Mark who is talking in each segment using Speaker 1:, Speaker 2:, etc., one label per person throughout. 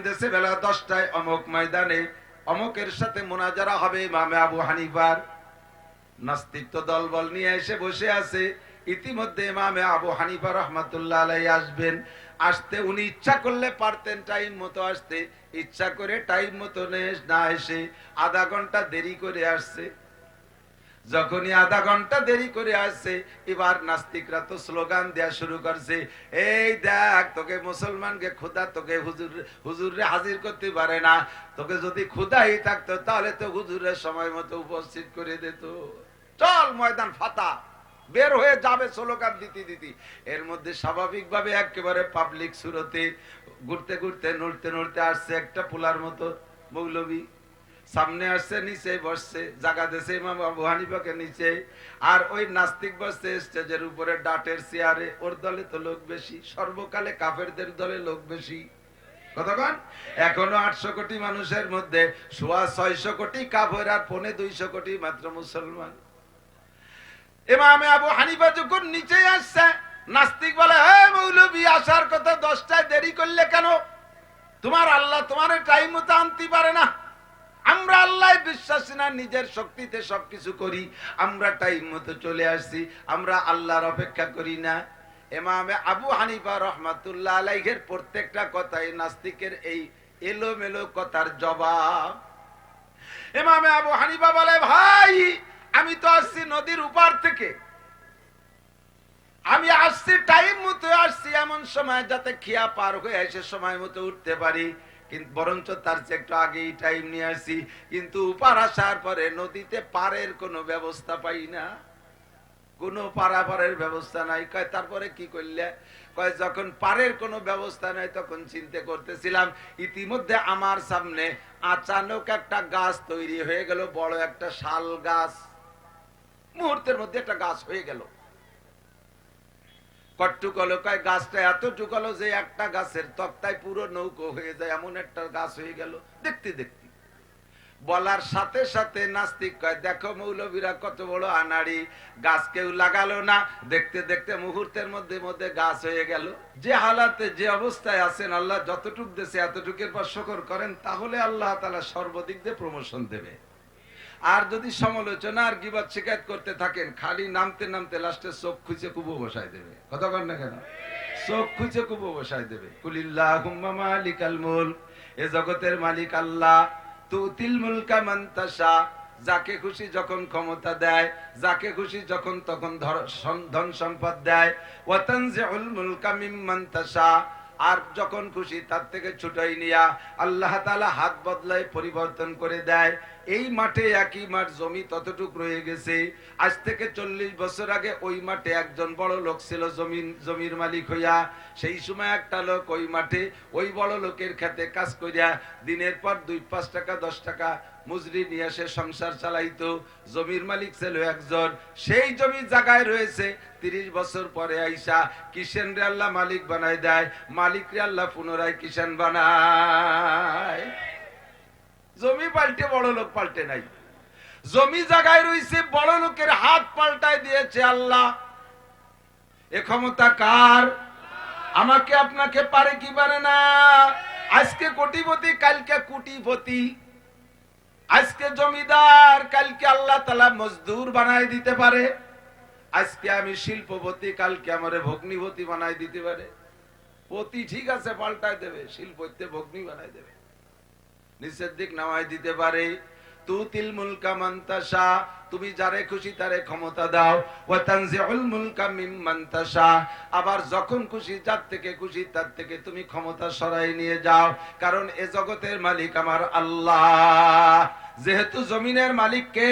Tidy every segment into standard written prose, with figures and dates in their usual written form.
Speaker 1: দেশে বেলা 10টায় অমুক ময়দানে অমুকের সাথে মুনাজারা হবে ইমামে আবু হানিফার। নাস্তিক তো দলবল নিয়ে এসে বসে আছে। ইতিমধ্যে ইমামে আবু হানিফা রাহমাতুল্লাহ আলাইহি আসবেন। আসতে উনি ইচ্ছা করলে পারতেন টাইম মতো আসতে, ইচ্ছা করে টাইম মতো না এসে আধা ঘন্টা দেরি করে আসছে। যখনই আধা ঘন্টা দেরি করে আসছে, এবার নাস্তিকরা তো স্লোগান দেয়া শুরু করছে, এই দেখ তোকে মুসলমানকে খোদা তোকে হুজুরে হাজির করতে পারে না, তোকে যদি খোদাই থাকতো তাহলে তো হুজুরের সময় মতো উপস্থিত করে দিত, চল ময়দান ফাতা। বের হয়ে যাবে স্লোগান দিতে দিতে। এর মধ্যে স্বাভাবিকভাবে একেবারে পাবলিক সুরতে ঘুরতে ঘুরতে নড়তে নড়তে আসছে একটা পোলার মতো মৌলবী। সামনে আসছে, নিচে বসছে, জায়গা দিয়েছে ইমাম আবু হানিফাকে নিচে। আর ওই নাস্তিক বসছে স্টেজের উপরে ডাটের চেয়ারে। ওর দলে তো লোক বেশি, সর্বকালে কাফেরদের দলে লোক বেশি। কতক্ষণ? এখনো 800 কোটি মানুষের মধ্যে 650 কোটি কাফের আর 250 কোটি মাত্র মুসলমান। ইমামে আবু হানিফা যখন নিচে আসছে, নাস্তিক বলে, হে মৌলবী, আসার কথা 10টায়, দেরি করলে কেন? তোমার আল্লাহ তোমার টাইম মতো আনতে পারে না। আমরা আল্লাহ বিশ্বাসী না, নিজের শক্তিতে সবকিছু করি। আমরা টাইম মতো চলে আসছি, আমরা আল্লাহর অপেক্ষা করি না। ইমামে আবু হানিফা রাহমাতুল্লাহ আলাইহির প্রত্যেকটা কথাই নাস্তিকের এই এলোমেলো কথার জবাব। ইমামে আবু হানিফা বলে, ভাই আমি তো আসছি নদীর উপার থেকে, আমি আসছি টাইম মতো আসছি, এমন সময় যাতে খিয়া পার হয়ে এসে সময় মতো উঠতে পারি, কিন্তু বরঞ্চ তার চেয়ে একটু আগেই টাইম নিয়ে আসছি। কিন্তু উপার আসার পরে নদীতে পারের কোনো ব্যবস্থা পাই না, কোনো পারাপারের ব্যবস্থা নাই। কয় তারপরে কি করলে? কয় যখন পারের কোনো ব্যবস্থা নাই তখন চিন্তা করতেছিলাম, ইতিমধ্যে আমার সামনে আচানক একটা গাছ তৈরি হয়ে গেল, বড় একটা শাল গাছ। মুহূর্তের মধ্যে একটা গাছ হয়ে গেল। কট্টুকলো, কয় গাছটা এতটুকু হলো যে একটা গাছের তক্তায় পুরো নৌকো হয়ে যায়, এমন একটা গাছ হয়ে গেল দেখতে দেখতে। বলার সাথে সাথে নাস্তিক কয়, দেখো মৌলবীরা কত বড় আনাড়ি, গাছ কেউ লাগালো না, দেখতে দেখতে মুহূর্তের মধ্যে মধ্যে গাছ হয়ে গেল। যে হালাতে যে অবস্থায় আছেন, আল্লাহ যতটুক দেশে এতটুকের পর শুকর করেন, তাহলে আল্লাহ তাআলা সর্বদিক দিয়ে প্রমোশন দেবে। আর যদি সমালোচনা আর গিবত শিকায়ত করতে থাকেন, খালি নামতে নামতে লাস্টে চোখ খুঁজে কুবো বসায় দেবে। কথা বল না কেন? চোখ খুঁজে কুবো বসায় দেবে। কুলিল্লাহুম্মা মালিকাল মুলক, এ জগতের মালিক আল্লাহ। তুতিল মুলকা মান তাশা, যাকে খুশি যখন ক্ষমতা দেয়, যাকে খুশি যখন তখন ধন সম্পদ দেয়। ওয়া তানজিউল মুলকা মিম্মান তাশা, আর যখন খুশি তার থেকে ছুটাই নিয়া আল্লাহ তাআলা হাত বদলায়, পরিবর্তন করে দেয়। এই মাঠে একই মাঠ, জমি ততটুক রয়ে গেছে। আজ থেকে 40 বছর আগে ওই মাঠে একজন বড় লোক ছিল, জমির মালিক হইয়া। সেই সময় একটা লোক ওই মাঠে ওই বড় লোকের খেতে কাজ করিয়া দিনের পর 2-5 টাকা 10 টাকা মজুরি নিয়ে এসে সংসার চালাইতো। জমির মালিক ছিল একজন। সেই জমি জায়গায় রয়েছে, 30 বছর পরে আইসা কিষেন রে আল্লাহ মালিক বানায় দেয়, মালিক রে আল্লাহ পুনরায় কিষেন বানায়। জমি পাল্টে বড় লোক পাল্টে নাই, জমি জায়গায় রয়েছে, বড় লোকের হাত পাল্টায় দিয়েছে আল্লাহ। এ ক্ষমতা কার? আমাকে আপনাকে পারে কি পারে না? আজকে কোটিপতি, কালকে কোটিপতি, আজকে জমিদার, কালকে আল্লাহ তাআলা মজদুর বানায় দিতে পারে। আজকে আমি শিল্পপতি, কালকে আমারে ভগ্নিপতি বানায় দিতে পারে। পতি ঠিক আছে পাল্টায় দেবে, শিল্পতে ভগ্নি বানায় দেবে, নিচের দিক নামায় দিতে পারে। তুতিল মুলকা মান তাশা, তুমি যারে খুশি তারে ক্ষমতা দাও। ওয়া তানজিউল মুলকা মিম্মান তাশা, আবার যখন খুশি যার থেকে খুশি তার থেকে তুমি ক্ষমতা সরাই নিয়ে যাও। কারণ এ জগতের মালিক আমার আল্লাহ। যেহেতু জমিনের মালিক কে?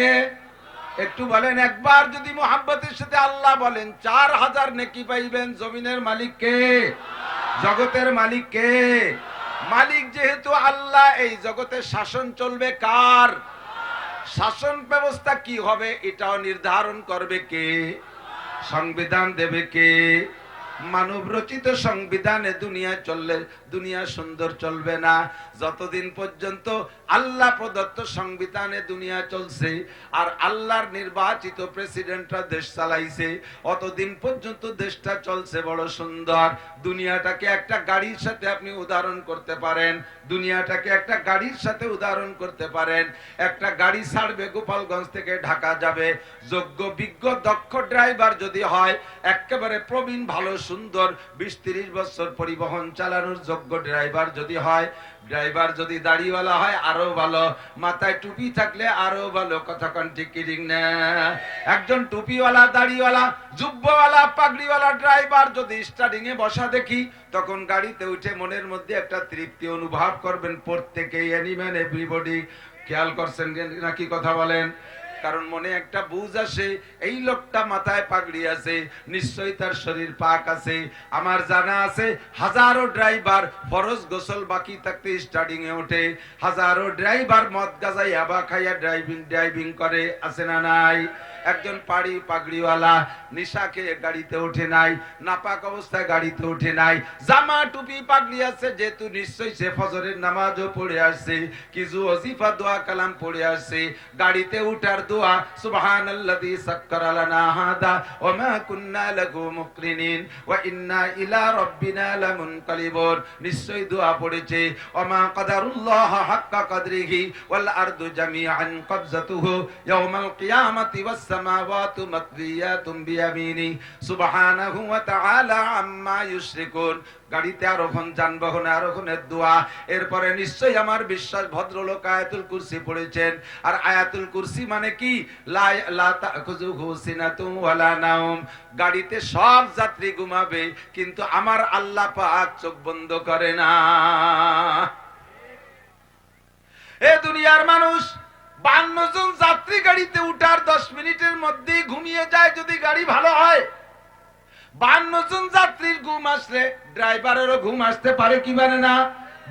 Speaker 1: একটু বলেন, একবার যদি মুহাব্বতের সাথে আল্লাহ বলেন, 4000 নেকি পাইবেন। জমিনের মালিক কে? জগতের মালিক কে? মালিক যেহেতু আল্লাহ, এই জগতে শাসন চলবে কার? শাসন ব্যবস্থা কি হবে এটাও নির্ধারণ করবে কে? সংবিধান দেবে কে? মানব রচিত সংবিধানে দুনিয়া চললে দুনিয়া সুন্দর চলবে না। যতদিন পর্যন্ত আল্লাহ প্রদত্ত সংবিধানে দুনিয়া চলছে আর আল্লাহর নির্বাচিত প্রেসিডেন্টরা দেশ চালাইছে, অতদিন পর্যন্ত দেশটা চলছে বড় সুন্দর। দুনিয়াটাকে একটা গাড়ির সাথে আপনি উদাহরণ করতে পারেন, দুনিয়াটাকে একটা গাড়ির সাথে উদাহরণ করতে পারেন। একটা গাড়ি ছাড়বে গোপালগঞ্জ থেকে ঢাকা যাবে, যোগ্য বিজ্ঞ দক্ষ ড্রাইভার যদি হয়, একেবারে প্রবীণ ভালো সুন্দর 20-30 বছর পরিবহন চালানোর যোগ্য ড্রাইভার যদি হয়, ড্রাইভার যদি দাড়িওয়ালা হয় আরো ভালো, মাথায় টুপি থাকলে আরো ভালো। কথা কোন ঠিক কি ঠিক না? একজন টুপিওয়ালা, দাড়িওয়ালা, জুব্বাওয়ালা, পাগড়িওয়ালা ড্রাইভার যদি স্টার্টিং এ বসা দেখি, তখন গাড়িতে উঠে মনের মধ্যে একটা তৃপ্তি অনুভব করবেন প্রত্যেকেই, এনিম্যান এভরিবডি। খেয়াল করছেন নাকি কথা বলেন? কারণ মনে একটা বুঝ আসে, এই লোকটা মাথায় পাগড়ি আছে, নিশ্চয়ই তার শরীর পাক আছে। আমার জানা আছে হাজারো ড্রাইভার ফরজ গোসল বাকি থাকতে স্টার্টিং এ ওঠে, হাজারো ড্রাইভার মদ গাঁজাই আবা খাইয়া ড্রাইভিং করে, আছে না নাই? একজন পাগড়িওয়ালা নিশা খেয়ে গাড়িতে ওঠে নাই, নাপাক অবস্থায় গাড়িতে ওঠে নাই, জামা টুপি পাগড়ি আছে, যেহেতু নিশ্চয়ই সে ফজরের নামাজও পড়ে আসছে, কিছু ওজিফা দোয়া কালাম পড়ে আসছে। গাড়িতে উঠার দোয়া সুবহানাল্লাযী সাক্কারা লানা হাদা ওয়া মা কুন্না লাহু মুকরিনিন ওয়া ইন্না ইলা রাব্বিনা লামুনকালিবুন, নিশ্চয়ই দোয়া পড়েছে ওয়া মা কাদারুল্লাহ হাক্কা কদরিহি ওয়াল আরদু জামিআন কবজাতুহু ইয়াওমাল কিয়ামাতি ওয়াস সামাওয়াতু মাতবিয়াতুম বিয়ামিনি সুবহানাহু ওয়া তাআলা আম্মা ইউশরিকুন। গাড়িতে আরোহণ, যানবাহনে আরোহণের দোয়া। এরপরে নিশ্চয়ই আমার বিশ্বাস ভদ্রলোক আয়াতুল কুরসি পড়েছেন। আর আয়াতুল কুরসি মানে কি? লা তাখুযুহু সিনাতুন ওয়ালা নাওম। গাড়িতে সব যাত্রী ঘুমাবে, কিন্তু আমার আল্লাহ পাক চোখ বন্ধ করে না। এ দুনিয়ার মানুষ 52 জন যাত্রী গাড়িতে উঠার 10 মিনিটের মধ্যেই ঘুমিয়ে যায় যদি গাড়ি ভালো হয়। 52 জন যাত্রীর ঘুম আসলে ড্রাইভারেরও ঘুম আসতে পারে কি পারে না?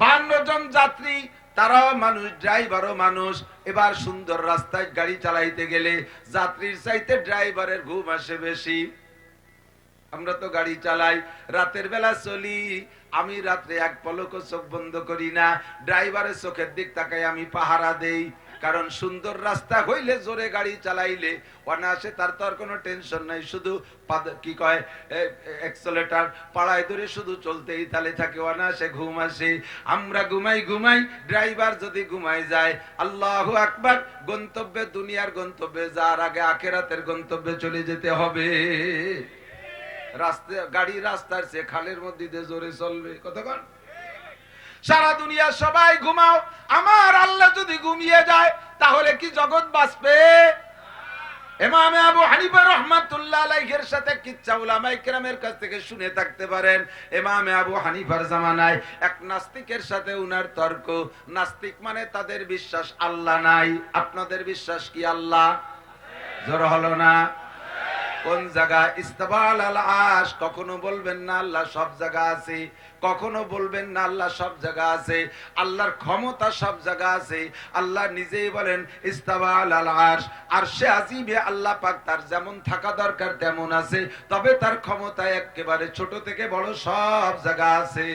Speaker 1: 52 জন যাত্রী, তারাও মানুষ, ড্রাইভারও মানুষ। এবার সুন্দর রাস্তায় গাড়ি চালাইতে গেলে যাত্রীর চাইতে ড্রাইভারের ঘুম আসে বেশি। আমরা তো গাড়ি চালাই, রাতের বেলা চলি, আমি রাত্রে এক পলকও চোখ বন্ধ করি না, ড্রাইভারের চোখের দিক তাকাই আমি পাহারা দেই। কারণ সুন্দর রাস্তা হইলে, জোরে গাড়ি চালাইলে অনায়াসে তার তো আর কোনো টেনশন নাই, শুধু কি কয় এক্সেলেটার পাড়ায় ধরে শুধু চলতেই তালে থাকে, অনায়াসে ঘুম আসে। আমরা ঘুমাই, ড্রাইভার যদি ঘুমাই যায়, আল্লাহু আকবার, গন্তব্যে, দুনিয়ার গন্তব্যে যার আগে আখিরাতের গন্তব্যে চলে যেতে হবে। গাড়ি রাস্তার চেয়ে খালের মধ্যে দিয়ে জোরে চলবে। কতক্ষণ? সারা দুনিয়া সবাই ঘুমাও, আমার আল্লাহ যদি ঘুমিয়ে যায় তাহলে কি জগৎ বাঁচবে? ইমাম আবু হানিফা রাহমাতুল্লাহ আলাইহির সাথে কিচ্ছা উলামায়ে কেরামের কাছ থেকে শুনে থাকতে পারেন। ইমাম আবু হানিফার জামানায় এক নাস্তিকের সাথে উনার তর্ক। নাস্তিক মানে তাদের বিশ্বাস আল্লাহ নাই। আপনাদের বিশ্বাস কি আল্লাহ? জোর হলো না? কোন জায়গা? ইস্তাবাল আল আরশ। কখনো বলবেন না আল্লাহ সব জায়গা আছে, কখনো বলবেন না আল্লাহ সব জায়গা আছে। আল্লাহর ক্ষমতা সব জায়গা আছে। আল্লাহ নিজেই বলেন ইস্তাবাল আল আরশ। আরশে আজিমে আল্লাহ পাক তার যেমন থাকা দরকার তেমন আছে, তবে তার ক্ষমতা একেবারে ছোট থেকে বড় সব জায়গা আছে।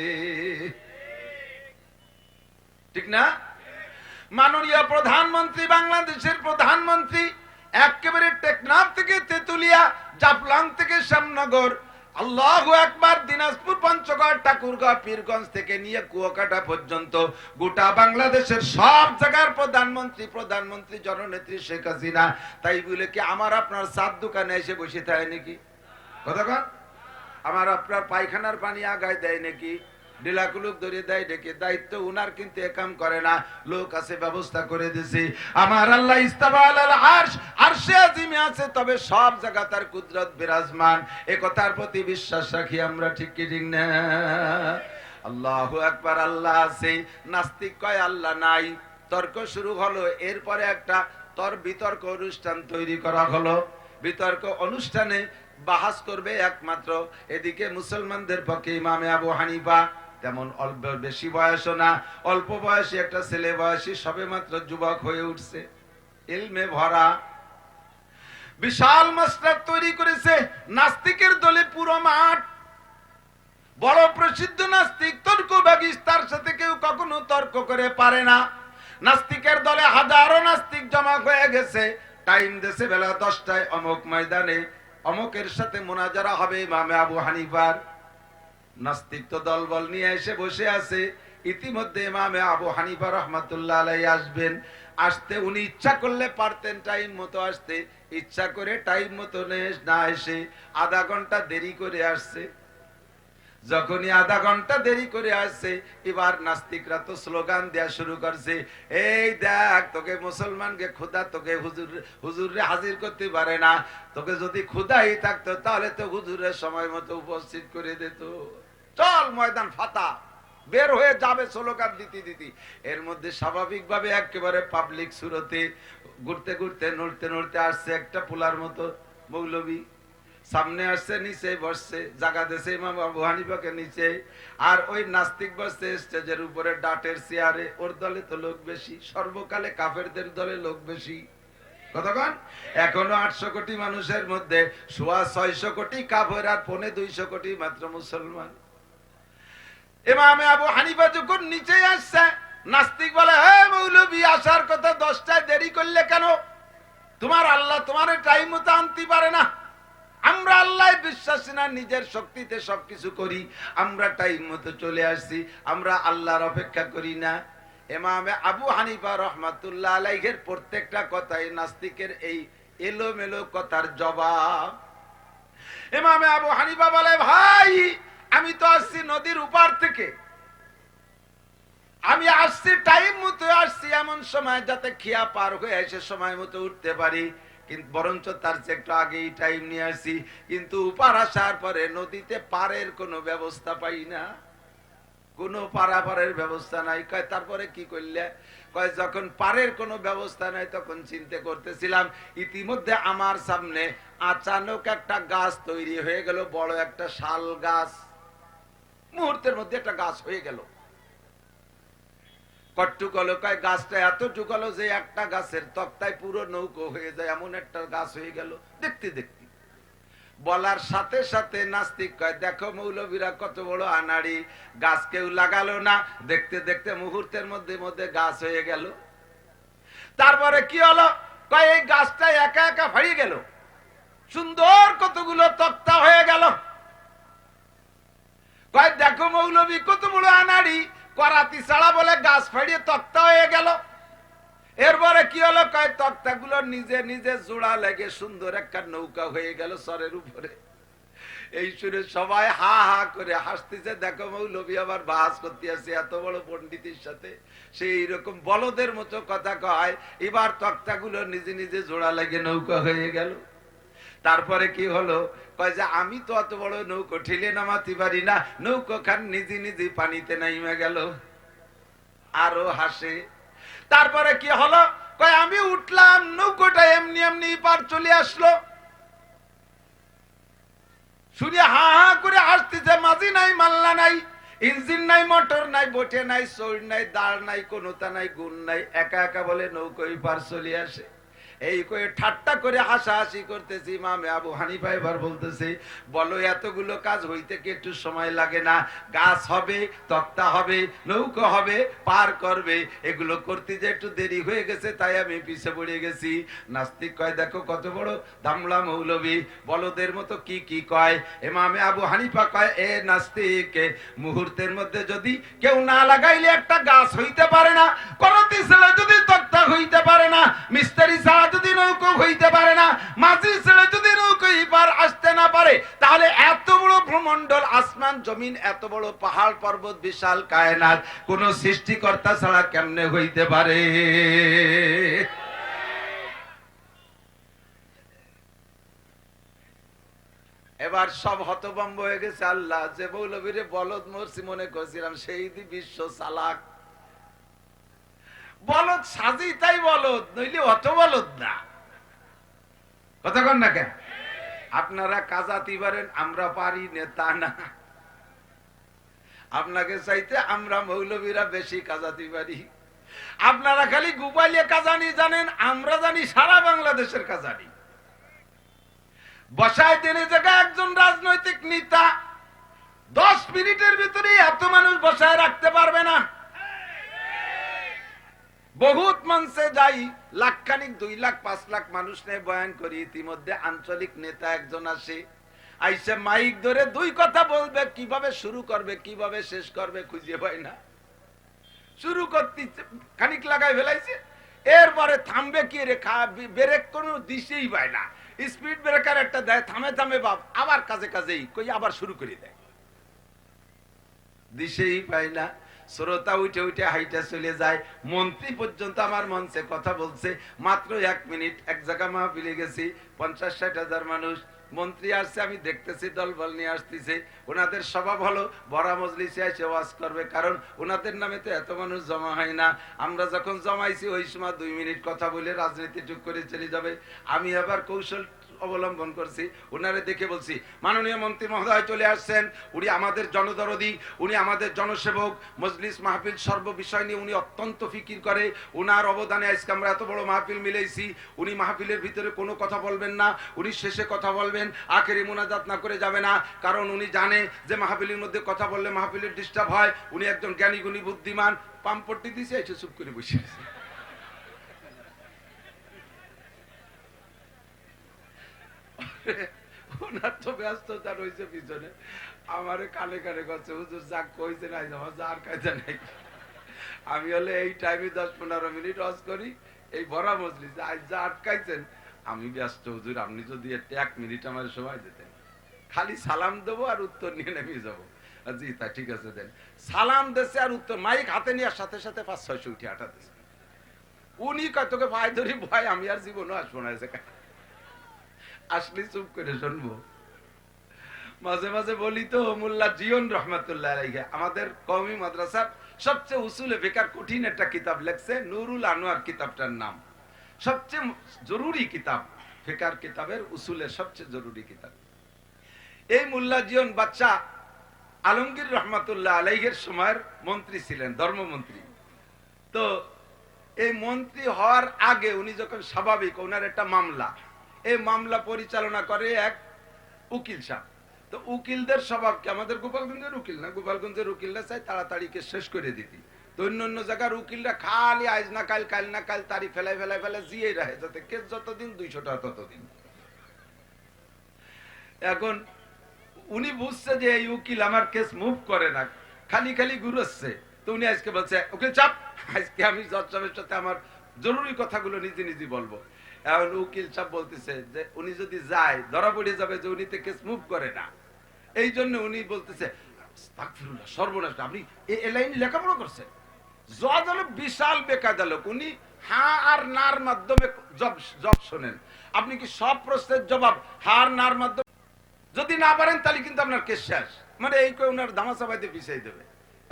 Speaker 1: ঠিক না? মাননীয় প্রধানমন্ত্রী, বাংলাদেশের প্রধানমন্ত্রী একেবারে টেকনাফ থেকে তেতুলিয়া, জাফলং থেকে শ্যামনগর, আল্লাহু আকবার, দিনাজপুর, পঞ্চগড়, ঠাকুরগাঁও, পীরগঞ্জ থেকে নিয়ে কুয়াকাটা পর্যন্ত গোটা বাংলাদেশের সব জায়গার প্রধানমন্ত্রী জননেত্রী শেখ হাসিনা। তাই বলে কি আমার আপনার চার দোকানে এসে বসে থাকে নাকি? কতক্ষণ? আমার আপনার পায়খানার পানি আগায় দেয় নাকি? ডিলাকুলুক ধরে দেয় ডেকে? দায়িত্ব উনার, কিন্তু একাম করে না, লোক আছে, ব্যবস্থা করে দিয়েছে। আমার আল্লাহ ইস্তাবাল আল আরশ, আরশে আজিমে আছে, তবে সব জায়গা তার কুদরত বিরাজমান। এ কথার প্রতি বিশ্বাস রাখি আমরা, ঠিক কি ঠিক না? আল্লাহু আকবার, আল্লাহ আছে। নাস্তিক কয় আল্লাহ নাই। তর্ক শুরু হলো। এরপরে একটা বিতর্ক অনুষ্ঠান তৈরি করা হলো। বিতর্ক অনুষ্ঠানে বাহাস করবে একমাত্র এদিকে মুসলমানদের পক্ষে ইমামে আবু হানিফা, তেমন অল্প বেশি বয়সও না, অল্প বয়সী একটা ছেলে, বয়সী সবে মাত্র যুবক হয়ে উঠছে, ইলমে ভরা, বিশাল মাসরাত তৈরি করেছে। নাস্তিকের দলে পুরো মাঠ, বড় প্রসিদ্ধ নাস্তিক তর্কবাগীশ, তার সাথে কেউ কখনো তর্ক করে পারে না। নাস্তিকের দলে হাজারো নাস্তিক জমা হয়ে গেছে। টাইম দেশে বেলা 10টায় অমুক ময়দানে অমুকের সাথে মোনাজারা হবে ইমামে আবু হানিফার। নাস্তিক তো দলবল নিয়ে এসে বসে আছে। ইতিমধ্যে ইমামে আবু হানিফা রহমাতুল্লাহ আলাইহি আসবেন। আসতে উনি ইচ্ছা করলে পারতেন টাইম মতো আসতে, ইচ্ছা করে টাইম মতো না এসে আধা ঘন্টা দেরি করে আসছে। যখনই আধা ঘন্টা দেরি করে আসছে, এবার নাস্তিকরা তো স্লোগান দেয়া শুরু করছে, এই দেখ তোকে মুসলমানকে খোদা তোকে হুজুরে হাজির করতে পারে না, তোকে যদি খোদাই থাকতো তাহলে তো হুজুরের সময় মতো উপস্থিত করে দিত, চল ময়দান ফাতা। বের হয়ে যাবে স্লোগান দিতে দিতে। এর মধ্যে স্বাভাবিকভাবে একেবারে পাবলিক সুরতে ঘুরতে ঘুরতে নড়তে নড়তে আসছে একটা পোলার মতো মৌলবী। সামনে আসছে, নিচে বসছে, জায়গা দিয়েছে ইমাম আবু হানিফাকে নিচে। আর ওই নাস্তিক বসছে স্টেজের উপরে ডাটের চেয়ারে। ওর দলে তো লোক বেশি, সর্বকালে কাফেরদের দলে লোক বেশি। কতক্ষণ? এখনো 800 কোটি মানুষের মধ্যে 650 কোটি কাফের আর 250 কোটি মাত্র মুসলমান। ইমামে আবু হানিফা যখন নিচে আসছে, নাস্তিক বলে, হে মৌলবী, আসার কথা 10টায়, দেরি করলে কেন? তোমার আল্লাহ তোমার টাইম মতো আনতে পারে না। আমরা আল্লাহ বিশ্বাসী না, নিজের শক্তিতে সবকিছু করি। আমরা টাইম মতো চলে আসছি, আমরা আল্লাহর অপেক্ষা করি না। ইমামে আবু হানিফা রহমাতুল্লাহ আলাইহির প্রত্যেকটা কথাই নাস্তিকের এই এলোমেলো কথার জবাব। ইমামে আবু হানিফা বলে, ভাই আমি তো আসছি নদীর উপার থেকে, আমি আসছি টাইম মতো আসছি, এমন সময় যাতে খিয়া পার হয়ে এসে সময় মতো উঠতে পারি, কিন্তু বরঞ্চ তার চেয়ে একটু আগেই টাইম নিয়ে আসি। কিন্তু উপার আসার পরে নদীতে পারের কোনো ব্যবস্থা পাই না, কোনো পারাপারের ব্যবস্থা নাই। কয় তারপরে কি করলে? কয় যখন পারের কোনো ব্যবস্থা নাই তখন চিন্তা করতেছিলাম, ইতিমধ্যে আমার সামনে আচানক একটা গাছ তৈরি হয়ে গেল, বড় একটা শাল গাছ। মুহূর্তের মধ্যে একটা গাছ হয়ে গেল। কট্টুক হলো, কয় গাছটা এত টুকালো যে একটা গাছের তক্তায় পুরো নৌকো হয়ে যায়, এমন একটা গাছ হয়ে গেল। দেখতে দেখতে বলার সাথে সাথে নাস্তিক কয়, দেখো মৌলবীরা কত বড় আনাড়ি, গাছ কেউ লাগালো না, দেখতে দেখতে মুহূর্তের মধ্যে মধ্যে গাছ হয়ে গেল। তারপরে কি হলো? কয় এই গাছটা একা একা হারিয়ে গেল, সুন্দর কতগুলো তক্তা হয়ে গেল। কয় দেখো মৌলবী কত বড় আনাড়ি, করাতি ছাড়া বলে গাছ ফাড়িয়ে তক্তা হয়ে গেল। এরপরে কি হলো? কয় তক্তা গুলো নিজে নিজে জোড়া লেগে সুন্দর একটা নৌকা হয়ে গেল সরের উপরে। এই শুনে সবাই হা হা করে হাসতেছে, দেখো মৌলবী আবার বাস করতে আছে এত বড় পণ্ডিতের সাথে, সেই রকম বলদের মতো কথা কয়। এবার তক্তা গুলো নিজে নিজে জোড়া লেগে নৌকা হয়ে গেল। তারপরে কি হলো? কয় যে আমি তো অত বড় নৌকো ঠেলে নামাতে পারি না, নৌকো খান নিজে নিজে পানিতে নাইমে গেল। আরো হাসে। তারপরে কি হলো? কয় আমি উঠলাম, নৌকোটা এমনি এমনি পার চলে আসলো। শুনে হা হা করে হাসতেছে, মাঝি নাই, মাল্লা নাই, ইঞ্জিন নাই, মোটর নাই, বটে নাই, সৌর নাই, দাঁড় নাই, কোনোটা নাই, গুণ নাই, একা একা বলে নৌকোই পার চলে আসে। এই করে ঠাট্টা করে হাসাহাসি করতেছি। ইমামে আবু হানিফা এবার বলতেছে, বলো এতগুলো কাজ হইতে কি একটু সময় লাগে না? গাছ হবে, তক্তা হবে, নৌকো হবে, পার করবে, এগুলো করতে যে একটু দেরি হয়ে গেছে, তাই আমি পিছে পড়ে গেছি। নাস্তিক কয়, দেখো কত বড় দামলা মৌলবী, বলদের মতো কি কি কয়। ইমামে আবু হানিফা কয়, এ নাস্তিক, মুহূর্তের মধ্যে যদি কেউ না লাগাইলে একটা গাছ হইতে পারে না, করতি ছেলে যদি তক্তা হইতে পারে না, মিস্ত্রি ছাড়া যদি নৌকো হইতে পারে না, মাঝি ছেলে যদি নৌকো পার আসতে না পারে, তাহলে এত বড় ভূমণ্ডল, আসমান জমিন, এত বড় পাহাড় পর্বত, বিশাল কায়নাত কোন সৃষ্টিকর্তা ছাড়া কেমনে হইতে পারে? এবার সব হতভম্ব হয়ে গেছে। আল্লাহ, যে মৌলবীরে বলদ মরছি মনে করছিলাম, সেই বিশ্ব চালাক। বলদ সাজি তাই বলদ, নইলে অত বলদ না। কতক্ষণ না কেন? আপনারা কাজাতি পারেন, আমরা পারি না তা না। আপনাকে চাইতে আমরা মৌলবীরা বেশি কাজাতি পারি। আপনারা খালি গোপালিয়া কাজানি জানেন, আমরা জানি সারা বাংলাদেশের কাজানি। বসায় দিনে জায়গায় একজন রাজনৈতিক নেতা 10 মিনিটের ভিতরে এত মানুষ বসায় রাখতে পারবে না। বহুত মঞ্চে যাই, লাখখানিক 2 লাখ 5 লাখ মানুষ নিয়ে বয়ান করি, ইতিমধ্যে আঞ্চলিক নেতা একজন আসে, আইসে মাইক ধরে 2 কথা বলবে, কিভাবে শুরু করবে কিভাবে শেষ করবে খুঁজে পায় না। শুরু করতে খানিক লাগাই ফেলাইছে, এরপরে থামবে কি রে, ব্রেক কোনো দিশেই পায় না, স্পিড ব্রেকার একটা দেয়, থামে থামে বাপ, আবার কাজে কাজেই কই আবার শুরু করে দেয়, দিশেই পায় না। শ্রোতা উঠে উঠে হাইটা চলে যায়। মন্ত্রী পর্যন্ত আমার মঞ্চে কথা বলছে, মাত্র 1 মিনিট। এক জায়গা মাহফিলে গেছি, 50-60 হাজার মানুষ, মন্ত্রী আসছে, আমি দেখতেছি দলবল নিয়ে আসতেছে। ওনাদের স্বভাব হলো ভরা মজলিসে এসে ওয়াজ করবে, কারণ ওনাদের নামে তো এত মানুষ জমা হয় না। আমরা যখন জমাইছি ওই সময় 2 মিনিট কথা বলে রাজনীতি টুক করে চলে যাবে। আমি আবার কৌশল অবলম্বন করছি, ওনারে দেখে বলছি, মাননীয় মন্ত্রী মহোদয় চলে আসছেন, উনি আমাদের জনদরদি, উনি আমাদের জনসেবক, মজলিস মাহফিল সর্ব বিষয় নিয়ে উনি অত্যন্ত ফিকির করে, উনার অবদানে আজকে আমরা এত বড় মাহফিল মিলেছি। উনি মাহফিলের ভিতরে কোনো কথা বলবেন না, উনি শেষে কথা বলবেন, আখেরি মোনাজাত না করে যাবে না, কারণ উনি জানে যে মাহফিলের মধ্যে কথা বললে মাহফিলের ডিস্টার্ব হয়। উনি একজন জ্ঞানী গুণী বুদ্ধিমান। পাম্পটি দিছে, এসে চুপ করে বসে আছে। ওনার তো ব্যস্ততা রয়েছে পিছনে, আমারে কানে কানে করছে, হুজুর যা কইছে নাই যার কাজে নাই। আমি হলে এই টাইমে 10-15 মিনিট ওয়াজ করি, এই ভরা মজলিস, আজ যা আটকাইছেন আমি ব্যস্ত হুজুর, আপনি যদি 1 মিনিট আমার সময় দিতেন, খালি সালাম দেবো আর উত্তর নিয়ে নেমে যাবো। জি তা ঠিক আছে দেন। সালাম দেশে আর উত্তর, মাইক হাতে নিয়ে সাথে সাথে 500-600 উঠে আটাতেছে। উনি কতকে ভাই ধরি, ভাই আমি আর জীবনও আসবো না, আসলে চুপ করে শুনবো। মাঝে মাঝে বলি তো, মোল্লা জিয়ন রহমাতুল্লাহ আলাইহি আমাদের কওমি মাদ্রাসার সবচেয়ে উসুলে ফিকার কঠিন একটা কিতাব লেখছে, নুরুল আনোয়ার কিতাবটার নাম। সবচেয়ে জরুরি কিতাব, ফিকার কিতাবের উসুলের সবচেয়ে জরুরি কিতাব। এই মোল্লা জিয়ন বাদশা আলমগীর রহমাতুল্লাহ আলাইহির সময়ের মন্ত্রী ছিলেন, ধর্মমন্ত্রী। তো এই মন্ত্রী হওয়ার আগে উনি যখন স্বাভাবিক, ওনার একটা মামলা, এই মামলা পরিচালনা করে এক উকিল সাহেব। তো উকিলদের স্বভাব কি, আমাদের গোপালগঞ্জের উকিল না, গোপালগঞ্জের উকিলরা চাই তাড়াতাড়ি কে শেষ করে দিতি। তো অন্য জায়গার উকিলরা খালি আজ না কাল, কাল না কাল তারি ফেলাই ফেলাই ফেলাই জিয়ে রাখে, যাতে কেস যতদিন 200 টাকা ততদিন। এখন উনি বুঝছে যে এই উকিল আমার কেস মুভ করে না, খালি খালি ঘুরছে। তো উনি আজকে বলছে, উকিল চাপ, আজকে আমি জজ সাহেবের সাথে আমার জরুরি কথাগুলো নিজে নিজে বলবো। এখন উকিল সাহেব বলতেছে যে উনি যদি যায় ধরা পড়ে যাবে যে উনি তো কেস মুভ করে না। এই জন্য উনি বলতেছে, আস্তাগফিরুল্লাহ, সর্বনাশ, আপনি এই লাইনে লেখাপড়া করছেন? জজ হলো বিশাল বেকায়দা লোক, উনি হ্যাঁ আর নার মাধ্যমে জব শোনেন। আপনি কি সব প্রশ্নের জবাব হ্যাঁ আর নার মাধ্যমে যদি না পারেন তাহলে কিন্তু আপনার কেস শেষ, মানে এই কই ওনার ধামাচাপাইতে পিছাই দেবে।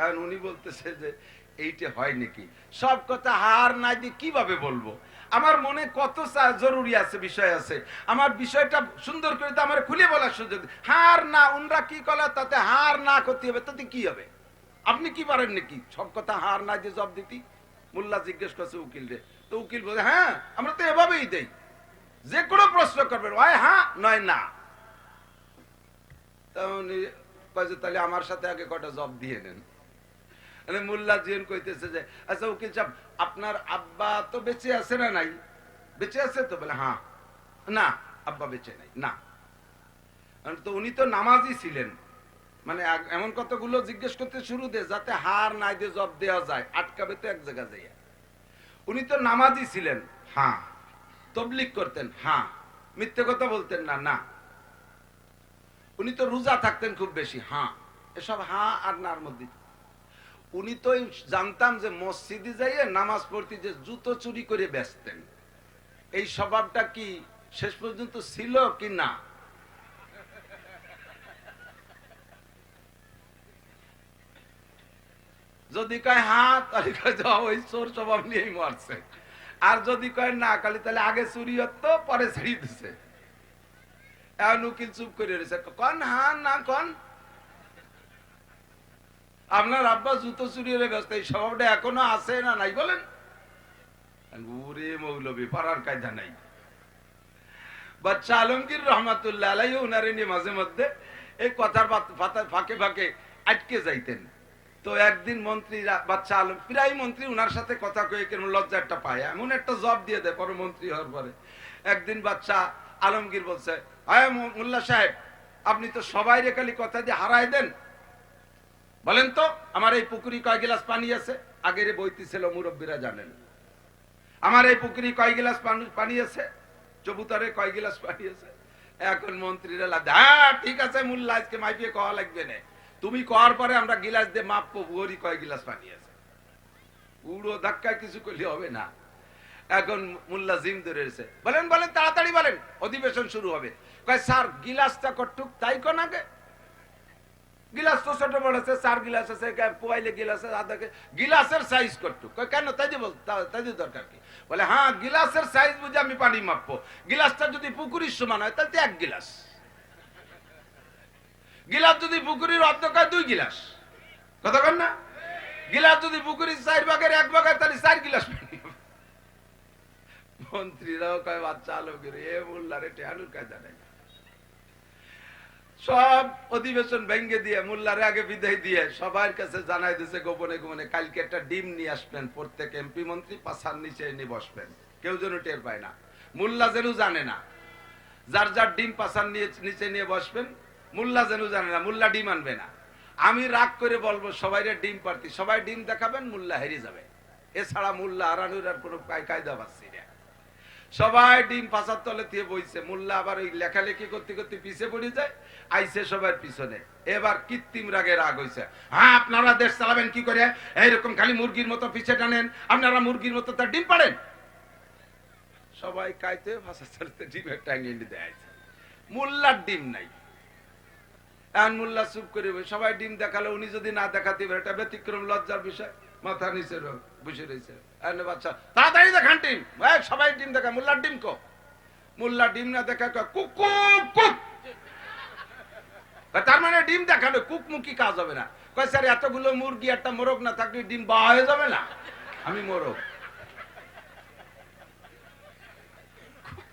Speaker 1: এখন উনি বলতেছে যে এইটা হয় নাকি, সব কথা হার না দিয়ে কিভাবে বলবো, আমার মনে কত জরুরি আছে, বিষয় আছে, আমার বিষয়টা সুন্দর করে তো আমার খুলে বলার সুযোগ। হার না, উনরা কি কলা তাতে হার না করতে হবে, তাতে কি হবে? আপনি কি পারেন নাকি সব কথা হার না দিয়ে জব দিতি? মোল্লা জিজ্ঞেস করছে উকিল রে, তো উকিল বলে, হ্যাঁ আমরা তো এভাবেই দেই, যে কোনো প্রশ্ন করবেন হয় হ্যাঁ নয় না। তাহলে আমার সাথে আগে কটা জব দিয়ে নেন। মোল্লা জিয়ন কইতেছে যে, আচ্ছা উকিল সাহেব, আপনার আব্বা তো বেঁচে আছে না নাই? বেঁচে আছে তো? বলে হ্যাঁ। না, আব্বা বেঁচে নাই। না, তো উনি তো নামাজি ছিলেন। মানে এমন কতগুলো জিজ্ঞেস করতে শুরু দে যাতে হার নাই দিয়ে জব দেওয়া যায়, আটকাবে তো এক জায়গা যাইয়া। উনি তো নামাজি ছিলেন। হ্যাঁ। তবলিগ করতেন? হ্যাঁ। মিথ্যে কথা বলতেন না? না। উনি তো রোজা থাকতেন খুব বেশি? হ্যাঁ। এসব হ্যাঁ আর নার মধ্যে। উনি তো জানতাম যে মসজিদে যাইয়ে নামাজ পড়তে যে জুতো চুরি করে বেচতেন, এই স্বভাবটা কি শেষ পর্যন্ত ছিল কি না? যদি কয় হ্যাঁ তাহলে কয় ওই চোর স্বভাব নিয়েই মারছে, আর যদি কয় না কালি তাহলে আগে চুরি হতো পরে ছেড়ে দিছে। এখন উকিল চুপ করে রয়েছে, কন হ্যাঁ না কন, আপনার আব্বা জুতো চুরি হয়ে ব্যস্ত, এই স্বভাবটা এখনো আছে না নাই বলেন? ওরে মৌলবী, পাড়ার কায়দা নাই। বাদশা আলমগীর রহমাতুল্লাহ আলাইহি উনারে নিয়ে মাঝে মধ্যে এই কথার ফাঁকে ফাঁকে আটকে যাইতেন। তো একদিন মন্ত্রীরা বাচ্চা আলম প্রায় মন্ত্রী উনার সাথে কথা কয়ে কেন লজ্জাটা পায়, এমন একটা জব দিয়ে দেয় পরে মন্ত্রী হওয়ার পরে। একদিন বাচ্চা আলমগীর বলছে, হ্যাঁ মোল্লা সাহেব, আপনি তো সবাই খালি কথা দিয়ে হারাই দেন, বলেন তো আমার এই পুকুরি কয় গিলাস পানি আছে? আগের বইতি ছিল, মুরব্বীরা জানেন। আমার এই পুকুরি কয় গিলাস পানি আছে? চবুতরে কয় গিলাস পানি আছে? এখন মন্ত্রীরা হ্যাঁ ঠিক আছে মোল্লা, আজকে মাইপিয়ে কওয়া লাগবে না, তুমি কওয়ার পরে আমরা গিলাস দিয়ে মাপবো বুড়ি কয় গিলাস পানি আছে। পুরো ধাক্কায় কিছু করলে হবে না। এখন মোল্লা জিম ধরে এসে বলেন বলেন তাড়াতাড়ি বলেন, অধিবেশন শুরু হবে। কয় স্যার গিলাসটা কটুক তাই কোন আগে, গিলাস তো ছোট বড় আছে, 4 গিলাস আছে, পোয়াইলে গিলাস আছে, গিলাসের সাইজ কটুক। কয় কেন? তাই দিয়ে বল, তাই দিয়ে দরকার কি? বলে হ্যাঁ গিলাসের সাইজ বুঝে আমি পানি মাপবো, গিলাসটা যদি পুকুরির সমান হয় তাহলে 1 গিলাস, গিলাস যদি পুকুরির অর্ধেক হয় 2 গিলাস, কথা বল না? গিলাস যদি পুকুরির 4 ভাগের 1 ভাগ হয় তাহলে 4 গিলাস। মন্ত্রীরাও কয় বাচ্চা আলমগীর এ মোল্লারে টেহানুর কায়দা নাই। সব অধিবেশন ভেঙ্গে দিয়ে মোল্লারে আগে বিদায় দিয়ে সবার কাছে জানাই দিয়েছে গোপনে গোপনে, কালকে একটা ডিম নিয়ে আসবেন, প্রত্যেক এমপি মন্ত্রী পাছার নিচে নিয়ে বসবেন, কেউ যেন টের পায় না, মোল্লা যেন জানে না, যার যার ডিম পাছার নিচে নিয়ে বসবেন, মোল্লা যেন জানে না, মোল্লা ডিম আনবে না। আমি রাগ করে বলবো সবাই ডিম প্রার্থী, সবাই ডিম দেখাবেন, মোল্লা হেরে যাবে। এছাড়া মোল্লা হারানোর আর কোনো কায়দা পাচ্ছি না। সবাই ডিম পাছার তলে দিয়ে বইছে, মোল্লা আবার ওই লেখালেখি করতে করতে পিছে পড়ে যায়, আইছে সবার পিছনে। এবার কৃত্রিম রাগে রাগ হয়েছে, হ্যাঁ আপনারা দেশ চালাবেন কি করে, এইরকম খালি মুরগির মতো পিছে টানেন, আপনারা মুরগির মতো তার ডিম পাড়েন। সবাই কাইতে ভাষা চালতে ডিমের টাঙ্গিয়ে দেয়, মোল্লার ডিম নাই। এখন মোল্লা চুপ করে সবাই ডিম দেখালো, উনি যদি না দেখাতে পারে এটা ব্যতিক্রম, লজ্জার বিষয়, মাথা নিচে বসে রয়েছে। বাচ্চা তাড়াতাড়ি দেখান ডিম, সবাই ডিম দেখা, মোল্লার ডিম কো? মোল্লা ডিম না দেখা কুক কুক, তার মানে ডিম দেখানো কুক মুখী কাজ হবে না। কয় স্যার এতগুলো মুরগি একটা মোরগ না থাকলে ডিম বাহা হয়ে যাবে না, আমি মোরগ।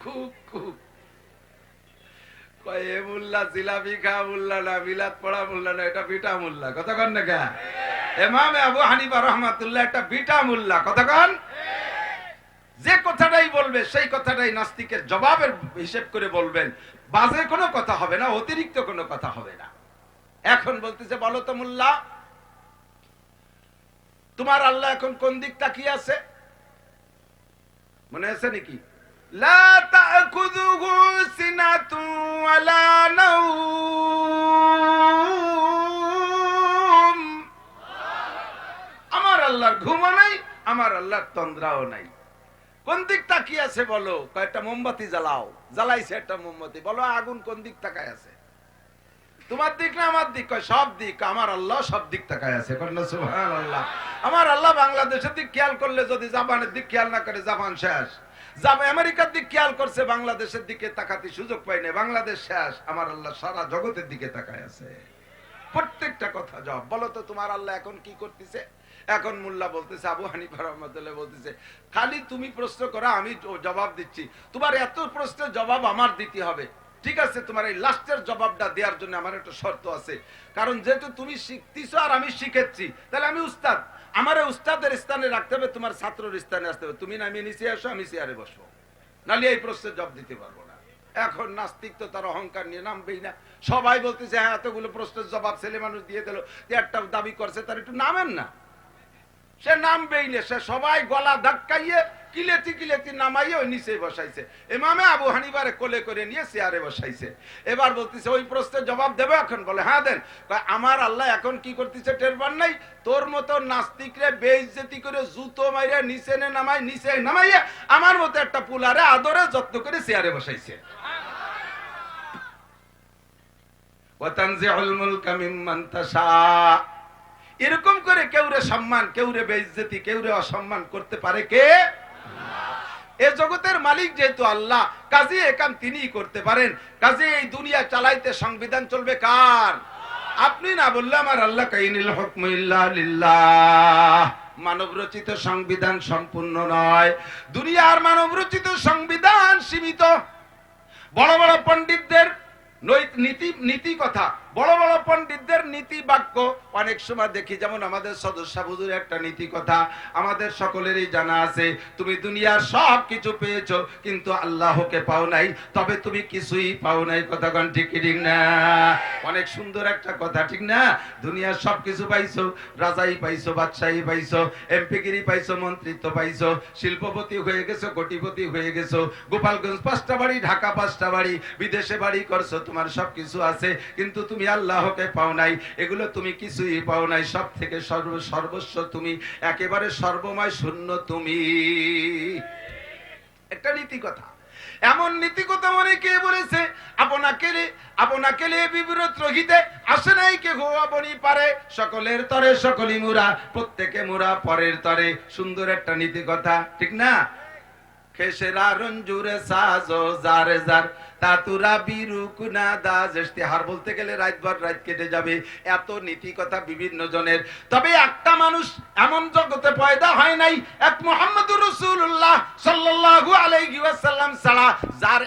Speaker 1: কুক কুক কয় এ মোল্লা জিলাপি খা মোল্লা না, মিলাদ পড়া মোল্লা না, এটা বিটা মোল্লা, কথা কন না কে? ইমাম আবু হানিফা রাহমাতুল্লাহ একটা বিটা মোল্লা, কথা কন? যে কথাটাই বলবে সেই কথাটাই নাস্তিকের জবাবের হিসেব করে বলবেন, বাজে কোনো কথা হবে না, অতিরিক্ত কোনো কথা হবে না। এখন বলতেছে বলো তো মোল্লা, তোমার আল্লাহ এখন কোন দিক তাকিয়ে আছে? মনে আছে নাকি? লা তাখুযুহু সিনাতু ওয়ালা নাওম, আমার আল্লাহর ঘুমও নাই, আমার আল্লাহর তন্দ্রাও নাই। কোন দিক তাকিয়ে আছে বলো? কয়েকটা মোমবাতি জ্বালাও, জ্বালাইছে একটা মোমবাতি, বলো আগুন কোন দিক তাকায় আছে? তোমার দিক না আমার দিক? কয় সব দিক, আমার আল্লাহ সব দিক তাকায় আছে। সুবহানাল্লাহ। আমার আল্লাহ বাংলাদেশের দিক খেয়াল করলে যদি জাপানের দিক খেয়াল না করে জাপান শেষ, আমেরিকার দিক খেয়াল করছে বাংলাদেশের দিকে তাকাতে সুযোগ পাই না, বাংলাদেশ শেষ। আমার আল্লাহ সারা জগতের দিকে তাকায় আছে। প্রত্যেকটা কথা জবাব। বলো তো তোমার আল্লাহ এখন কি করতেছে? এখন মোল্লা বলতেছে, আবু হানিফা রাহমাতুল্লাহ বলতেছে, খালি তুমি প্রশ্ন করো আমি জবাব দিচ্ছি, তোমার এত প্রশ্নের জবাব আমার দিতে হবে। ঠিক আছে, তোমার এই লাস্টের জবাবটা দেওয়ার জন্য আমার একটা শর্ত আছে, কারণ যেহেতু তুমি শিখতেছো আর আমি শিখেছি, তাহলে আমি উস্তাদ, আমার উস্তাদের স্থানে রাখতে হবে, তোমার ছাত্রের স্থানে আসতে হবে। তুমি নামিয়ে নিচে আসো, আমি চেয়ারে বসবো, নাহলে এই প্রশ্নের জবাব দিতে পারবো না। এখন নাস্তিক তো তার অহংকার নিয়ে নামবেই না, সবাই বলতেছে হ্যাঁ এতগুলো প্রশ্নের জবাব ছেলে মানুষ দিয়ে দিল, একটা দাবি করছে, তার একটু নামেন না। সে নামবেই না, সে সবাই গলা ধাক্কাইয়ে কিলেতি কিলেতি নামাইয়ে ওই নিচে বসাইছে। ইমামে আবু হানিফারে কোলে করে নিয়ে চেয়ারে বসাইছে। এবার বলতেছে ওই প্রশ্নের জবাব দেবে এখন? বলে হ্যাঁ দেন। আমার আল্লাহ এখন কি করতেছে টের পান নাই? তোর মতো নাস্তিকরে বেইজ্জতি করে জুতো মাইরা নিচে নামাই, নিচে নামাইয়া আমার মতো একটা পুলারে আদরে যত্ন করে চেয়ারে বসাইছে। ওয়া তানজিউল মুলকা মিম্মান তাশা, এরকম করে কেউরে সম্মান, কেউরে বেইজ্জতি, কেউরে অসম্মান করতে পারে কে? এই জগতের মালিক যেহেতু আল্লাহ, কাজী একাম তিনিই করতে পারেন। কাজী এই দুনিয়া চালাইতে সংবিধান চলবে কার? আপনি না বললে আমার আল্লাহ কাইনিল হুকমু ইল্লা লিল্লাহ। মানব রচিত সংবিধান সম্পূর্ণ নয়, দুনিয়ার মানব রচিত সংবিধান সীমিত। বড় বড় পণ্ডিতদের নীতি কথা বড় বড় পণ্ডিতদের নীতি বাক্য অনেক সময় দেখি, যেমন আমাদের সদস্য হুজুর একটা নীতি কথা আমাদের সকলেরই জানা আছে, তুমি দুনিয়ার সব কিছু পেয়েছো কিন্তু আল্লাহকে পাও নাই, তবে তুমি কিছুই পাও নাই। কথা কোন ঠিক ঠিক না? অনেক সুন্দর একটা কথা, ঠিক না? দুনিয়ার সব কিছু পাইছো, রাজাই পাইছো, বাদশাহী পাইছো, এমপিগিরি পাইছো, মন্ত্রিত্ব পাইছো, শিল্পপতি হয়ে গেছো, কোটিপতি হয়ে গেছো, গোপালগঞ্জ 5টা বাড়ি, ঢাকা 5টা বাড়ি, বিদেশে বাড়ি করছো, তোমার সব কিছু আছে কিন্তু তুমি আল্লাহকে পাও নাই। এগুলো তুমি কিছুই পাও নাই, সব থেকে সর্বস্ব তুমি, একেবারে সর্বময় শূন্য তুমি। একটা নীতি কথা, এমন নীতি কথা মনে কে বলেছে? আপনাকে বিব্রত রহিতে আসে নাই কে গো আপনি পারে, সকলের তরে সকলি মুরা, প্রত্যেকে মুরা পরের তরে। সুন্দর একটা নীতি কথা, ঠিক না? খেসেরা রঞ্জুরে সাজো জারে জার তাতুরা বিরুকুনা দাস। ইশতেহার বলতে গেলে রাতভর রাত কেটে যাবে, এত নীতি কথা বিভিন্ন জনের। তবে একটা মানুষ এমন জগতে পয়দা হয় নাই, এক মুহাম্মদুর রাসূলুল্লাহ সাল্লাল্লাহু আলাইহি ওয়াসাল্লাম ছাড়া, যার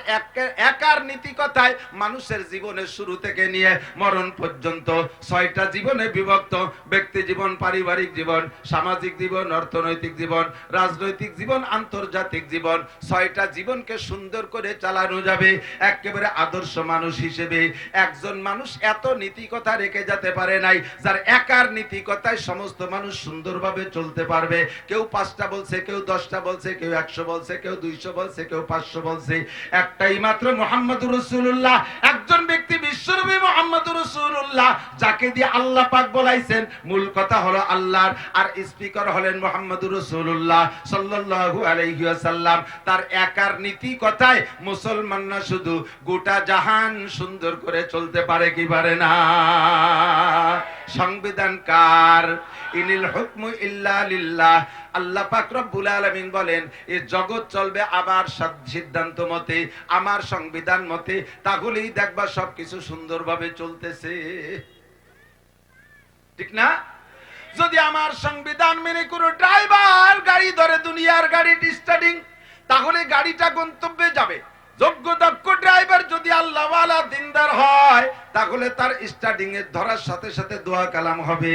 Speaker 1: একার নীতি কথায় মানুষের জীবনের শুরু থেকে নিয়ে মরণ পর্যন্ত 6টা জীবনে বিভক্ত: ব্যক্তি জীবন, পারিবারিক জীবন, সামাজিক জীবন, অর্থনৈতিক জীবন, রাজনৈতিক জীবন, আন্তর্জাতিক জীবন। 6টা জীবনকে সুন্দর করে চালানো যাবে একেবারে আদর্শ মানুষ হিসেবে। একজন মানুষ এত নীতি কথা রেখে যেতে পারে নাই, যার একার নীতি কথায় সমস্ত মানুষ সুন্দরভাবে চলতে পারবে। কেউ 5টা বলছে, কেউ 10টা বলছে, কেউ 100 বলছে, কেউ 200 বলছে, কেউ 500 বলছে। একটাই মাত্র মুহাম্মদুর রাসূলুল্লাহ, একজন ব্যক্তি বিশ্বনবী মুহাম্মদুর রাসূলুল্লাহ, যাকে দিয়ে আল্লাহ পাক বলাইছেন। মূল কথা হলো আল্লাহর, আর স্পিকার হলেন মুহাম্মদুর রাসূলুল্লাহ সাল্লাল্লাহু আলাইহি ওয়াসাল্লাম। তার একার নীতি কথায় মুসলমান না শুধু গোটা জাহান সুন্দর করে চলতে পারে কি পারে না? সংবিধান কার? ইনিল হুকমু ইল্লা লিল্লাহ। আল্লাহ পাক রব্বুল আলামিন বলেন, এই জগৎ চলবে আমার সিদ্ধান্ত মতে, আমার সংবিধান মতে, তাহলেই দেখবা সবকিছু সুন্দরভাবে চলতেছে, ঠিক না? যদি আমার সংবিধান মেনে কোনো ড্রাইভার গাড়ি ধরে দুনিয়ার গাড়ি স্টার্টিং, তাহলে গাড়িটা গন্তব্যে যাবে। যোগ্য দক্ষ ড্রাইভার যদি আল্লাহওয়ালা দিনদার হয়, তাহলে তার স্টার্টিং এর ধরার সাথে সাথে দোয়া কালাম হবে।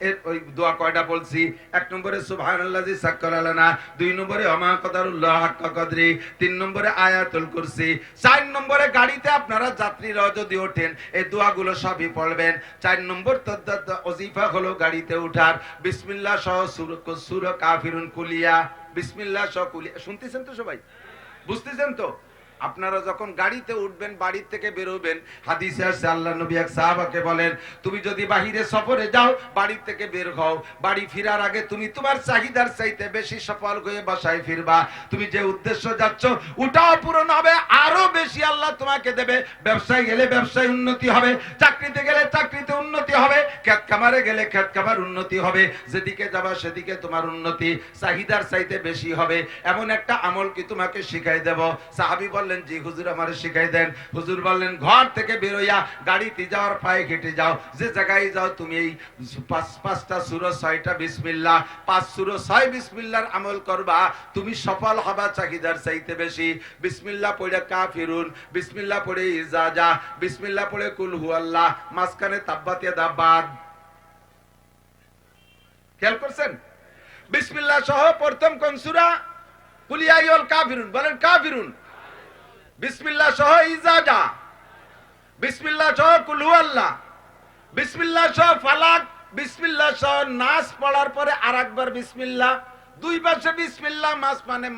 Speaker 1: এর ওই দোয়া কয়টা বলছি? 1 নম্বরে সুবহানাল্লাযী সাক্কারা লানা, 2 নম্বরে ওমা কদারুল্লাহ হাক্কা কদরি, 3 নম্বরে আয়াতুল কুরসি, 4 নম্বরে গাড়িতে আপনারা যাত্রীরা যদি ওঠেন এই দোয়াগুলো সবই পড়বেন। 4 নম্বর ওজিফা হলো গাড়িতে ওঠার বিসমিল্লাহ সহ সূরা কাফিরুন কুলিয়া, বিসমিল্লাহ সহ কুলিয়া। শুনতেছেন তো সবাই? বুঝতেছেন তো? আপনারা যখন গাড়িতে উঠবেন, বাড়ি থেকে বেরোবেন, হাদিসে আছে আল্লাহ নবী এক সাহাবাকে বলেন, তুমি যদি বাহিরে সফরে যাও, বাড়ি থেকে বের হও, বাড়ি ফেরার আগে তুমি তোমার চাহিদার চাইতে বেশি সফল হয়ে বাসায় ফিরবা। তুমি যে উদ্দেশ্য যাচ্ছ ওটাও পূরণ হবে, আরো বেশি আল্লাহ তোমাকে দেবে। ব্যবসায় গেলে ব্যবসায় উন্নতি হবে, চাকরিতে গেলে চাকরিতে উন্নতি হবে, ক্ষেত খামারে গেলে ক্ষেত খামার উন্নতি হবে, যেদিকে যাবা সেদিকে তোমার উন্নতি চাহিদার চাইতে বেশি হবে। এমন একটা আমল কি তোমাকে শিখাই দেব? সাহাবী বললেন, জি হুজুর আমারে শিখাই দেন। হুজুর বললেন, ঘর থেকে বেরোয়া গাড়িতে যাওয়ার পায়ে হেঁটে যাও, যে জায়গায় যাও তুমি এই 5টা সূরা 6টা বিসমিল্লাহ, 5 সূরা 6 বিসমিল্লাহর আমল করবা, তুমি সফল হবা চাহিদার চাইতে বেশি। বিসমিল্লাহ পড়ে কাফিরুন, বিসমিল্লাহ পড়ে ইজা জা, বিসমিল্লাহ পড়ে কুল হুয়াল্লাহ, মাঝখানে তাব্বাত ইয়াদা বাদ। খেয়াল করছেন? বিসমিল্লাহ সহ প্রথম কোন সূরা? কুল ইয়া আইয়ুল কাফিরুন, বলেন কাফিরুন। বিসমিল্লাহ সহ ইজাজা, বিসমিল্লাহ সহ কুল হুয়াল্লাহ, বিসমিল্লাহ সহ ফালাক, বিসমিল্লাহ সহ নাস পড়ার পরে আরেকবার বিসমিল্লাহ, 2 পাশে বিসমিল্লাহ,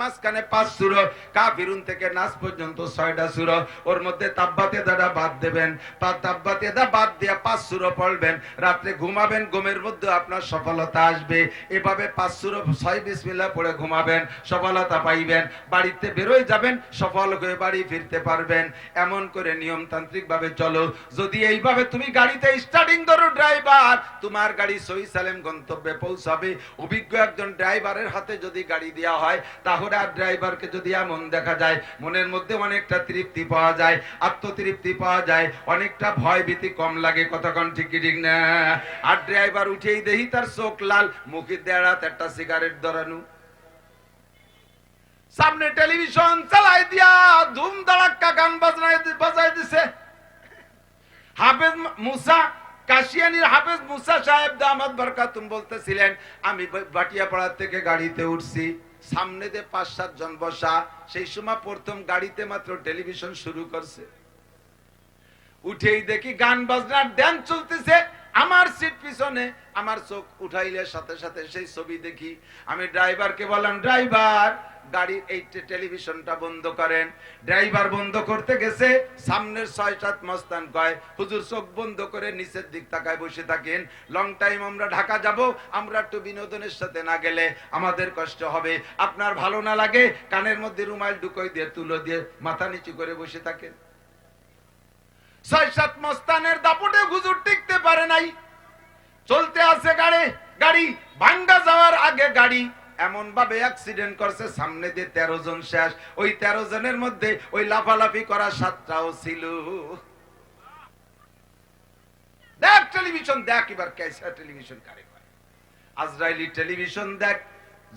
Speaker 1: মাঝখানে 5 সূরা। কাফিরুন থেকে নাস পর্যন্ত 6টা সূরা, ওর মধ্যে তাব্বাতে দাদা বাদ দেবেন, তাব্বাতে দাদা বাদ দিয়ে 5 সূরা পড়বেন। রাতে ঘুমাবেন, ঘুমের মধ্যে আপনার সফলতা আসবে। এভাবে 5 সূরা 6 বিসমিল্লাহ পড়ে ঘুমাবেন, সফলতা পাইবেন। বাড়িতে বেরোয় যাবেন, সফল হয়ে বাড়ি ফিরতে পারবেন। এমন করে নিয়মতান্ত্রিক ভাবে চলো। যদি এইভাবে তুমি গাড়িতে স্টার্টিং ধরো, ড্রাইভার তোমার গাড়ি সহি সালেম গন্তব্যে পৌঁছাবে। অভিজ্ঞ একজন ড্রাইভারের হাতে যদি গাড়ি দেওয়া হয়, তাহলে আর ড্রাইভারকে যদি এমন দেখা যায়, মনের মধ্যে অনেকটা তৃপ্তি পাওয়া যায়, আত্মতৃপ্তি পাওয়া যায়, অনেকটা ভয় ভীতি কম লাগে। কতক্ষণ ঠিক ঠিক না? আর ড্রাইভার উঠেই দেখি তার চোখ লাল, মুখে দেড়াত একটা সিগারেট ধরানো, সামনে টেলিভিশন চালাই দিয়া ধুম ধড়াক্কা গান বাজাই দিছে, হাফেজ মুসা কাশিয়ানির হাফেজ মুসা সাহেব দামাত বরকাতুম বলতেছিলেন, আমি ভাটিয়াপাড়া থেকে গাড়িতে উঠছি, সামনে দিয়ে 5-7 জন বসা। সেই সময় প্রথম গাড়িতে মাত্র টেলিভিশন শুরু করছে। উঠেই দেখি গান বাজনার ড্যান্স চলতেছে। আমার সিট পিছনে, আমার চোখ উঠাইলে সাথে সাথে সেই ছবি দেখি। আমি ড্রাইভারকে বললাম, ড্রাইভার গাড়ির এই টেলিভিশনটা বন্ধ করেন। ড্রাইভার বন্ধ করতে গেছে, সামনের 6-7 মস্তান কয়, হুজুর চোখ বন্ধ করে নিচের দিক তাকায় বসে থাকেন, লং টাইম আমরা ঢাকা যাব, আমরা একটু বিনোদনের সাথে না গেলে আমাদের কষ্ট হবে, আপনার ভালো না লাগে কানের মধ্যে রুমাল ঢুকাই দিয়ে তুলো দিয়ে মাথা নিচু করে বসে থাকেন। 6-7 মস্তানের দাপটে হুজুর টিকতে পারে নাই। চলতে আছে গাড়ি ভাঙ্গা যাওয়ার আগে গাড়ি এমন ভাবে অ্যাক্সিডেন্ট করছে, সামনে দিয়ে 13 জন শেষ। ওই 13 জনের মধ্যে ওই লাফালাফি করা 7টাও ছিল। দেখ টেলিভিশন দেখ, এবার কেসা টেলিভিশন কারে কয়, আজরাইলি টেলিভিশন দেখ,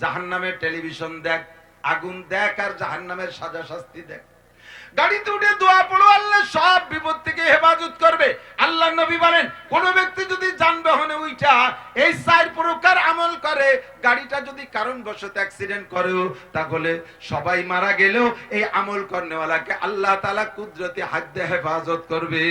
Speaker 1: জাহান্নামের টেলিভিশন দেখ, আগুন দেখ আর জাহান্নামের সাজা শাস্তি দেখ। গাড়িতে উঠে দোয়া পড়ো, আল্লাহ সব বিপদ থেকে হেফাজত করবে। আল্লাহ নবী বলেন, কোন ব্যক্তি যদি যানবাহনে উঠা এই 4 প্রকার আমল করে, গাড়িটা যদি কারণবশত অ্যাক্সিডেন্ট করে, তাহলে সবাই মারা গেলেও এই আমল করনেওয়ালাকে আল্লাহ তাআলা কুদরতি হাত দিয়ে হেফাজত করবে।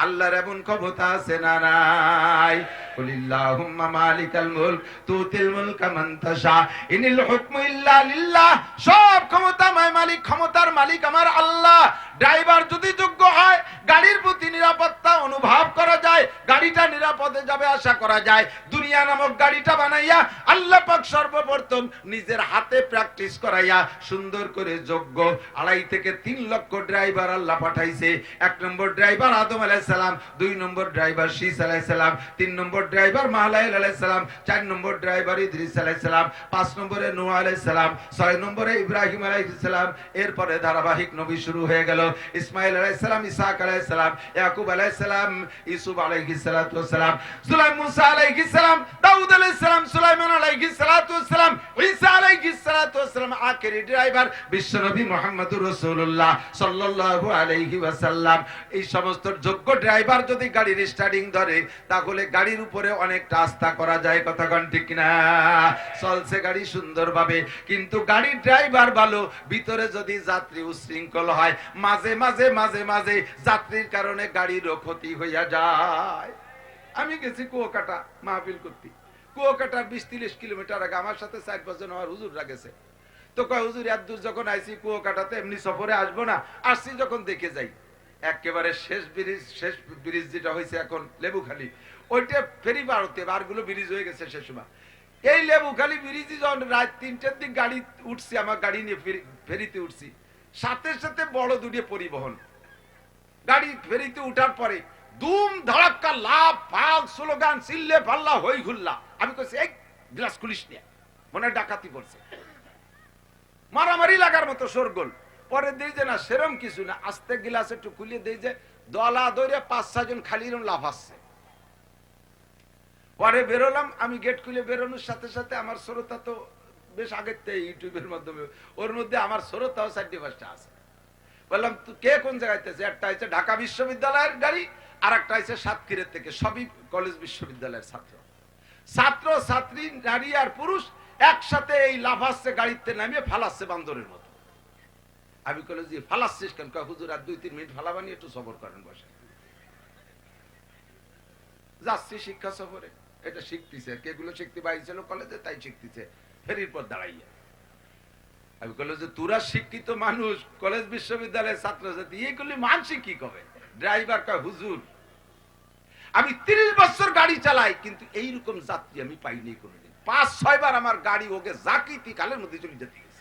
Speaker 1: আল্লাহর এমন ক্ষমতা আছে না নাই? কুলিল্লাহুম্মা মালিকাল মুলক তুতিল মুলকা মান তাশা ইনিল হুকমু ইল্লা লিল্লাহ। সব ক্ষমতাময় মালিক, ক্ষমতার মালিক আমার আল্লাহ। ড্রাইভার যদি যোগ্য হয়, গাড়ির প্রতি নিরাপত্তা অনুভব করা যায়, গাড়িটা নিরাপদে যাবে আশা করা যায়। দুনিয়া নামক গাড়িটা বানাইয়া আল্লাহ পাক সর্বপ্রথম নিজের হাতে প্র্যাকটিস করাইয়া সুন্দর করে যোগ্য 2.5 থেকে 3 লক্ষ ড্রাইভার আল্লাহ পাঠাইছে। 1 নম্বর ড্রাইভার আদম আলাইহিস সালাম, 2 নম্বর ড্রাইভার শীস আলাইহিস সালাম, 3 নম্বর ড্রাইভার মাহলাইল আলাইহিস সালাম, 4 নম্বর ড্রাইভার ইদ্রিস আলাইহিস সালাম, 5 নম্বরে নূহ আলাইহিস সালাম, 6 নম্বরে ইব্রাহিম আলাইহিস সালাম। এরপরে ধারাবাহিক নবী শুরু হয়ে গেল। ইসমাইল আলাইহিস সালাম, ইসহাক আলাইহিস সালাম, ইয়াকুব আলাইহিস সালাম, ইউসুফ আলাইহিস সালাতু ওয়াস সালাম, সুলাইমান, মুসা আলাইহিস সালাম, দাউদ আলাইহিস সালাম, সুলাইমান আলাইহিস সালাতু ওয়াস সালাম, ঈসা আলাইহিস সালাতু ওয়াস সালাম। আখেরি ড্রাইভার বিশ্বনবী মুহাম্মদুর রাসূলুল্লাহ সাল্লাল্লাহু আলাইহি ওয়াসাল্লাম। এই সমস্ত যোগ্য ড্রাইভার যদি গাড়ির স্টার্টিং ধরে, তাহলে গাড়ির উপরে অনেকটা আস্থা করা যায়। কথা কোন ঠিক না? চলছে গাড়ি সুন্দরভাবে, কিন্তু গাড়ির ড্রাইভার ভালো, ভিতরে যদি যাত্রী উশৃঙ্খল হয়, মাঝে মাঝে মাঝে মাঝে যাত্রীর কারণে গাড়িরও ক্ষতি হইয়া যায়। আমি গেছি কুয়াকাটা মাহফিল করতে। কুয়াকাটার 20-30 কিলোমিটার আগে আমার সাথে 4-5 জন আমার হুজুররা গেছে। তো কয়, হুজুর এত দূর যখন আইছি কুয়াকাটাতে এমনি সফরে আসবো না, আসছি যখন দেখে যাই। একেবারে শেষ ব্রিজ যেটা হয়েছে এখন লেবুখালী, ওইটা ফেরি পারতে বারগুলো ব্রিজ হয়ে গেছে সে সময়। এই লেবুখালী ব্রিজে যখন রাত 3টার দিক গাড়ি উঠছি, আমার গাড়ি নিয়ে ফেরিতে উঠছি, সাথে সাথে বড় দুটিয়ে পরিবহন গাড়ি ফেরিতে উঠার পরে দুম ধড়াক্কা লাভ পাক স্লোগান চিল্লে পাল্লা হই ঘুল্লা। আমি কইছি, এই গ্লাস খুলিস নিয়ে, মনে ডাকাতি করছে, মারামারি লাগার মতো শোরগোল। পরে দেই যে না, সেরম কিছু না, আস্তে গ্লাস একটু খুলে দেই যে দলা দৌড়ে 5-6 জন খালি লাভ আসছে। পরে বেরোলাম, আমি গেট খুলে বেরোনোর সাথে সাথে আমার শ্রোতা তো বেশ আগের থেকে ইউটিউবের মাধ্যমে, ওর মধ্যে আমার শ্রোতাও 4-5টা আছে। বললাম, তুই কে কোন জায়গায়? একটা হচ্ছে ঢাকা বিশ্ববিদ্যালয়ের গাড়ি, আর একটা হচ্ছে সাতক্ষীরের থেকে, সবই কলেজ বিশ্ববিদ্যালয়ের ছাত্র ছাত্রী, নারী আর পুরুষ একসাথে এই লাফাচ্ছে, গাড়িতে নামিয়ে ফালাচ্ছে বান্দরের মতো। আমি কলেজ দিয়ে ফালাচ্ছিস কেন? হুজুর আর 2-3 মিনিট ফালাবানি, একটু সফর করেন, বসে যাচ্ছি শিক্ষা সফরে। এটা শিখতেছে, কেগুলো শিখতে পাইছিল কলেজে, তাই শিখতেছে ফেরির পর দাঁড়াইয়া। আমি কলেজ যে তোরা শিক্ষিত মানুষ, কলেজ বিশ্ববিদ্যালয়ের ছাত্রছাত্রী, এইগুলি মানসিক কি কবে? ড্রাইভার কয়, হুজুর আমি 30 বছর গাড়ি চালাই, কিন্তু এইরকম যাত্রী আমি পাইনি কোনোদিন। 5-6 বার আমার গাড়ি ওকে জাকিতি কালের মধ্যে চলে যেতে গেছে।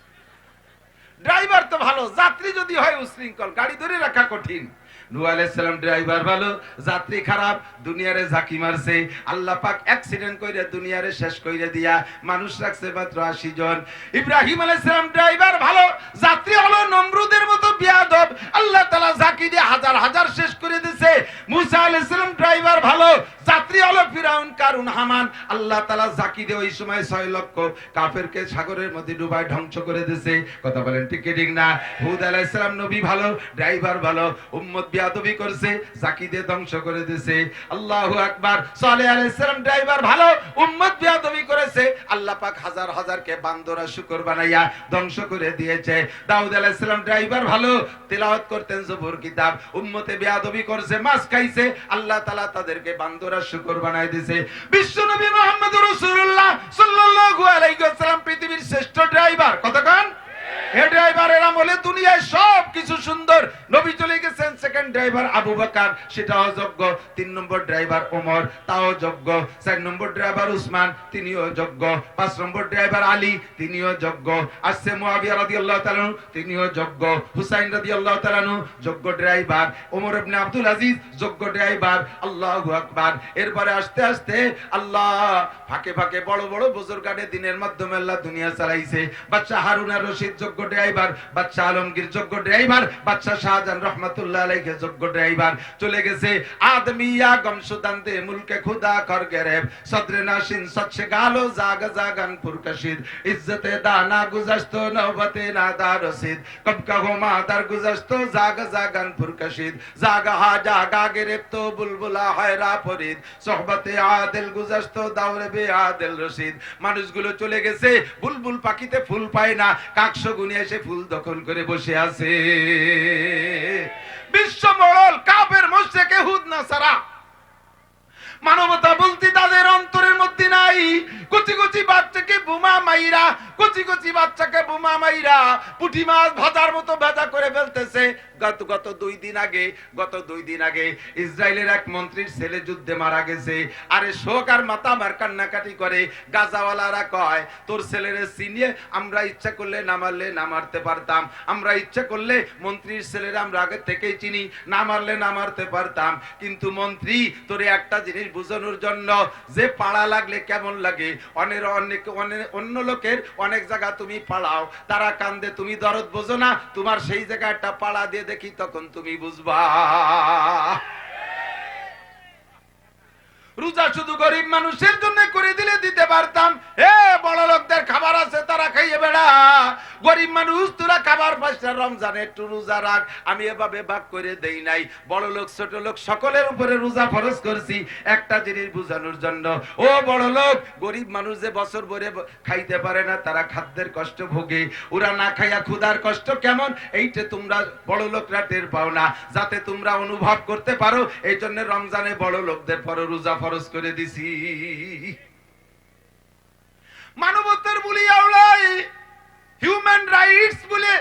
Speaker 1: ড্রাইভার তো ভালো, যাত্রী যদি হয় উশৃঙ্খল, গাড়ি ধরে রাখা কঠিন। নূহ আলাইহিস সালাম ড্রাইভার ভালো, যাত্রী খারাপ, দুনিয়ারে ঝাঁকি মারছে। আল্লাহ পাক অ্যাক্সিডেন্ট কইরা দুনিয়ারে শেষ কইরা দিয়া মানুষ রাখছে মাত্র 80 জন। ইব্রাহিম আলাইহিস সালাম ড্রাইভার ভালো, যাত্রী হলো নমরুদের মতো বিয়াদব, আল্লাহ তাআলা ঝাঁকি দিয়ে হাজার হাজার শেষ করে দিয়েছে। মুসা আলাইহিস সালাম ড্রাইভার ভালো, যাত্রী হলো ফিরাউন, কারুন, হামান। আল্লাহ তাআলা জাকি দিয়ে ওই সময় 6 লক্ষ কাফেরকে সাগরের মধ্যে ডুবায় ধ্বংস করে দিয়েছে। কথা বলেন ঠিক কি ঠিক না? হুদ আলাইহিস সালাম নবী ভালো, ড্রাইভার ভালো, উম্মত বিয়াদবি করছে, জাকি দিয়ে ধ্বংস করে দিয়েছে। আল্লাহু আকবার। সালেহ আলাইহিস সালাম ড্রাইভার ভালো, উম্মত বিয়াদবি করেছে, আল্লাহ পাক হাজার হাজারকে বান্দরা শুকর বানাইয়া ধ্বংস করে দিয়েছে। দাউদ আলাইহিস সালাম ড্রাইভার ভালো, তেলাওয়াত করতেন জবুর কিতাব, উম্মতে বিয়াদবি করছে, মাছ খাইছে, আল্লাহ তাআলা তাদেরকে বান্দরা শুকর বানাই দিয়েছে। বিশ্বনবী মুহাম্মদুর রাসূলুল্লাহ সাল্লাল্লাহু আলাইহি ওয়াসাল্লাম পৃথিবীর শ্রেষ্ঠ ড্রাইভার। কতক্ষণ হে ড্রাইভারের আমলে দুনিয়ায় সব কিছু সুন্দর। নবী চলে গেছেন, সেকেন্ড ড্রাইভার আবু বকর, সেটাও যোগ্য। 3 নম্বর ড্রাইভার ওমর, তাও যোগ্য। 4 নম্বর ড্রাইভার উসমান, তিনিও যোগ্য। 5 নম্বর ড্রাইভার আলী, তিনিও যোগ্য। আসছে মুআবিয়া রাদিয়াল্লাহু তাআলা, তিনিও যোগ্য। হুসাইন রাদিয়াল্লাহু তাআলা যোগ্য ড্রাইভার। ওমর ইবনে আব্দুল আজিজ যোগ্য ড্রাইভার। আল্লাহু আকবার। এরপরে আস্তে আস্তে আল্লাহ ফাঁকে ফাঁকে বড় বড় বুজুর্গানে দিনের মাধ্যমে আল্লাহ দুনিয়া চালাইছে। বাদশা হারুন আর রশিদ যোগ্য ড্রাইভার, বাদশা আলমগীর যোগ্য ড্রাইভার, বাদশা শাহজাহান রহমাতুল্লাহ আলাইহি যোগ্য ড্রাইভার। চলে গেছে আদমিয়া গমসুদান দে মুলকে খুদা কর গেরেব সদরে নাশিন সচ্ছে গালো জাগ জাগান পুরকাশিদ ইজ্জতে দানা গুজাস্ত নওবতে নাদা রশিদ কব কাহো মাদার গুজাস্ত জাগ জাগান পুরকাশিদ জাগা হা জাগা গেরেব তো বুলবুলা হয়রা ফরিদ সোহবতে আদিল গুজাস্ত দাওরে বে আদিল রশিদ। মানুষগুলো চলে গেছে, বুলবুল পাখিতে ফুল পায় না, কাকশ গুনি এসে ফুল দখল করে বসে আছে। বিশ্ব মরল কাফের মুশরিক ইহুদ নাসারা, মানবতা বলতে তাদের অন্তরের মধ্যে নাই। কুচি কুচি বাচ্চাকে বোমা মাইরা, কুচি কুচি বাচ্চাকে বোমা মাইরা পুঁটি মাছ ভাজার মতো ভাজা করে ফেলতেছে। গত 2 দিন আগে ইসরায়েলের এক মন্ত্রীর ছেলে যুদ্ধে মারা গেছে। আরে শোক আর মাথা আমার কান্নাকাটি করে। গাজাওয়ালারা কয়, তোর ছেলেরে চিনিয়ে আমরা ইচ্ছা করলে না মারলে না মারতে পারতাম, আমরা ইচ্ছা করলে মন্ত্রীর ছেলেরা আমরা আগে থেকেই চিনি, না মারলে না মারতে পারতাম। কিন্তু মন্ত্রী, তোরে একটা জিনিস বুঝানোর জন্য, যে পাড়া লাগলে কেমন লাগে, অন্য লোকের অনেক জায়গা তুমি পাড়াও, তারা কান্দে, তুমি দরদ বোঝো না, তোমার সেই জায়গায় একটা পাড়া দিয়ে দেখি, তখন তুমি বুঝবা। রোজা শুধু গরিব মানুষের জন্য করে দিলে দিতে পারতাম। হে বড় লোকদের খাবার আছে, তারা খাইয়ে বেড়া, গরিব মানুষ তোরা খাবার পাইছ না, রমজানে একটু রোজা রাখ। আমি এভাবে ভাগ করে দেই নাই, বড় লোক ছোট লোক সকলের উপরে রোজা ফরজ করছি একটা জিনিস বুঝানোর জন্য। ও বড় লোক, গরিব মানুষ যে বছর ভরে খাইতে পারে না, তারা খাদ্যের কষ্ট ভোগে, ওরা না খাইয়া ক্ষুধার কষ্ট কেমন, এইটা তোমরা বড় লোকরা টের পাও না, যাতে তোমরা অনুভব করতে পারো। এই জন্য রমজানে বড় লোকদের পরে রোজা ফরজ করে দিছি। মানবতার বলি আওলাই, হিউম্যান রাইটস বলে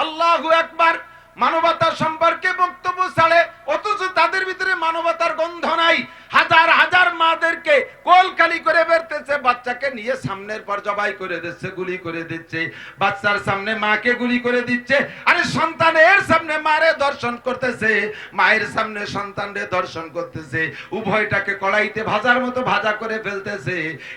Speaker 1: আল্লাহু আকবার, মানবতা সম্পর্কে বক্তব্য ছাড়ে, অথচ তাদের ভিতরে মানবতার গন্ধ নাই। হাজার হাজার মাদেরকে কোল খালি করে বেরতেছে, বাচ্চাকে নিয়ে সামনের পর জবাই করে দিচ্ছে, গুলি করে দিচ্ছে, বাচ্চার সামনে মাকে গুলি করে দিচ্ছে। আরে সন্তানের সামনে মারে দর্শন করতেছে, মায়ের সামনে সন্তানরে দর্শন করতেছে, উভয়টাকে কড়াইতে ভাজার মতো ভাজা করে ফেলতেছে।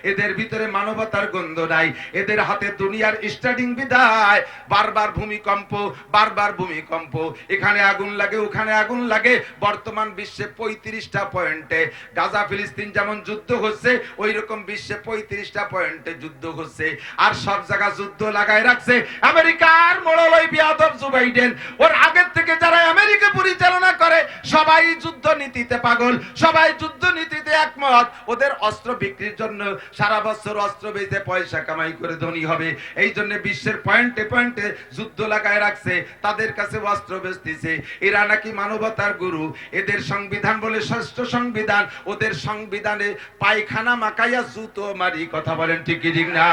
Speaker 1: এদের ভিতরে মানবতার গন্ধ নাই, এদের হাতে দুনিয়ার স্টার্টিং বিদায়, বারবার ভূমিকম্প, বারবার ভূমিকম্প, এখানে আগুন লাগে ওখানে আগুন লাগে। বর্তমান বিশ্বে 35টা পয়েন্টে গাজা ফিলিস্তিন যেমন যুদ্ধ হচ্ছে, ওই রকম বিশ্বে 35টা পয়েন্টে যুদ্ধ হচ্ছে। আর সব জায়গা যুদ্ধ লাগায় রাখছে আমেরিকার মোড়লই বিয়াদব জো বাইডেন। ওর আগের থেকে যারা আমেরিকা পরিচালনা করে সবাই যুদ্ধ নীতিতে পাগল, সবাই যুদ্ধ নীতিতে একমত। ওদের অস্ত্র বিক্রির জন্য সারা বছর অস্ত্র বেচে পয়সা কামাই করে ধনী হবে, এই জন্য বিশ্বের পয়েন্টে পয়েন্টে যুদ্ধ লাগায় রাখছে, তাদের কাছে অস্ত্র বেচতেছে। এরা নাকি মানবতার গুরু, এদের সংবিধান বলে ষষ্ঠ সংবিধান, ওদের সংবিধানে পায়খানা মাকাইয়া জুতো মারি। কথা বলেন ঠিক কি ঠিক না?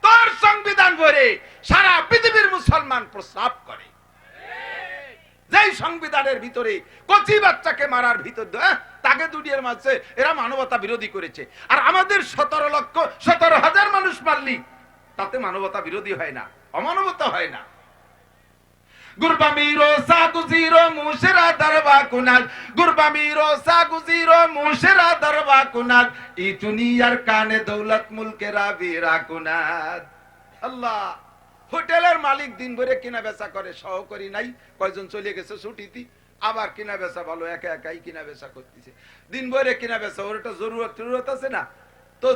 Speaker 1: তোর সংবিধান বলে সারা পৃথিবীর মুসলমান প্রস্রাব করে, যেই সংবিধানের ভিতরে কচি বাচ্চাকে মারার ভিতর তাকে দুনিয়ার মাঝে এরা মানবতা বিরোধী করেছে। আর আমাদের 17,000 মানুষ মারলি তাতে মানবতা বিরোধী হয় না, অমানবতা হয় না। গুরবামিরো সাগুজিরো মুশরা দরবা কুনাল, গুরবামিরো সাগুজিরো মুশরা দরবা কুনাল, ই দুনিয়ার কানে দৌলত মুলকে রাবিরা কুনাল। আল্লাহ, হোটেলের মালিক দিন ভরে কিনা বেচা করে, সহকারী নাই, কয়জন চলে গেছে ছুটিতে, আবার কিনা বেচা ভালো, একা একাই কিনা বেচা করতেছে, দিন ভরে কিনা বেচা। ওর একটা জরুরত আছে না, তো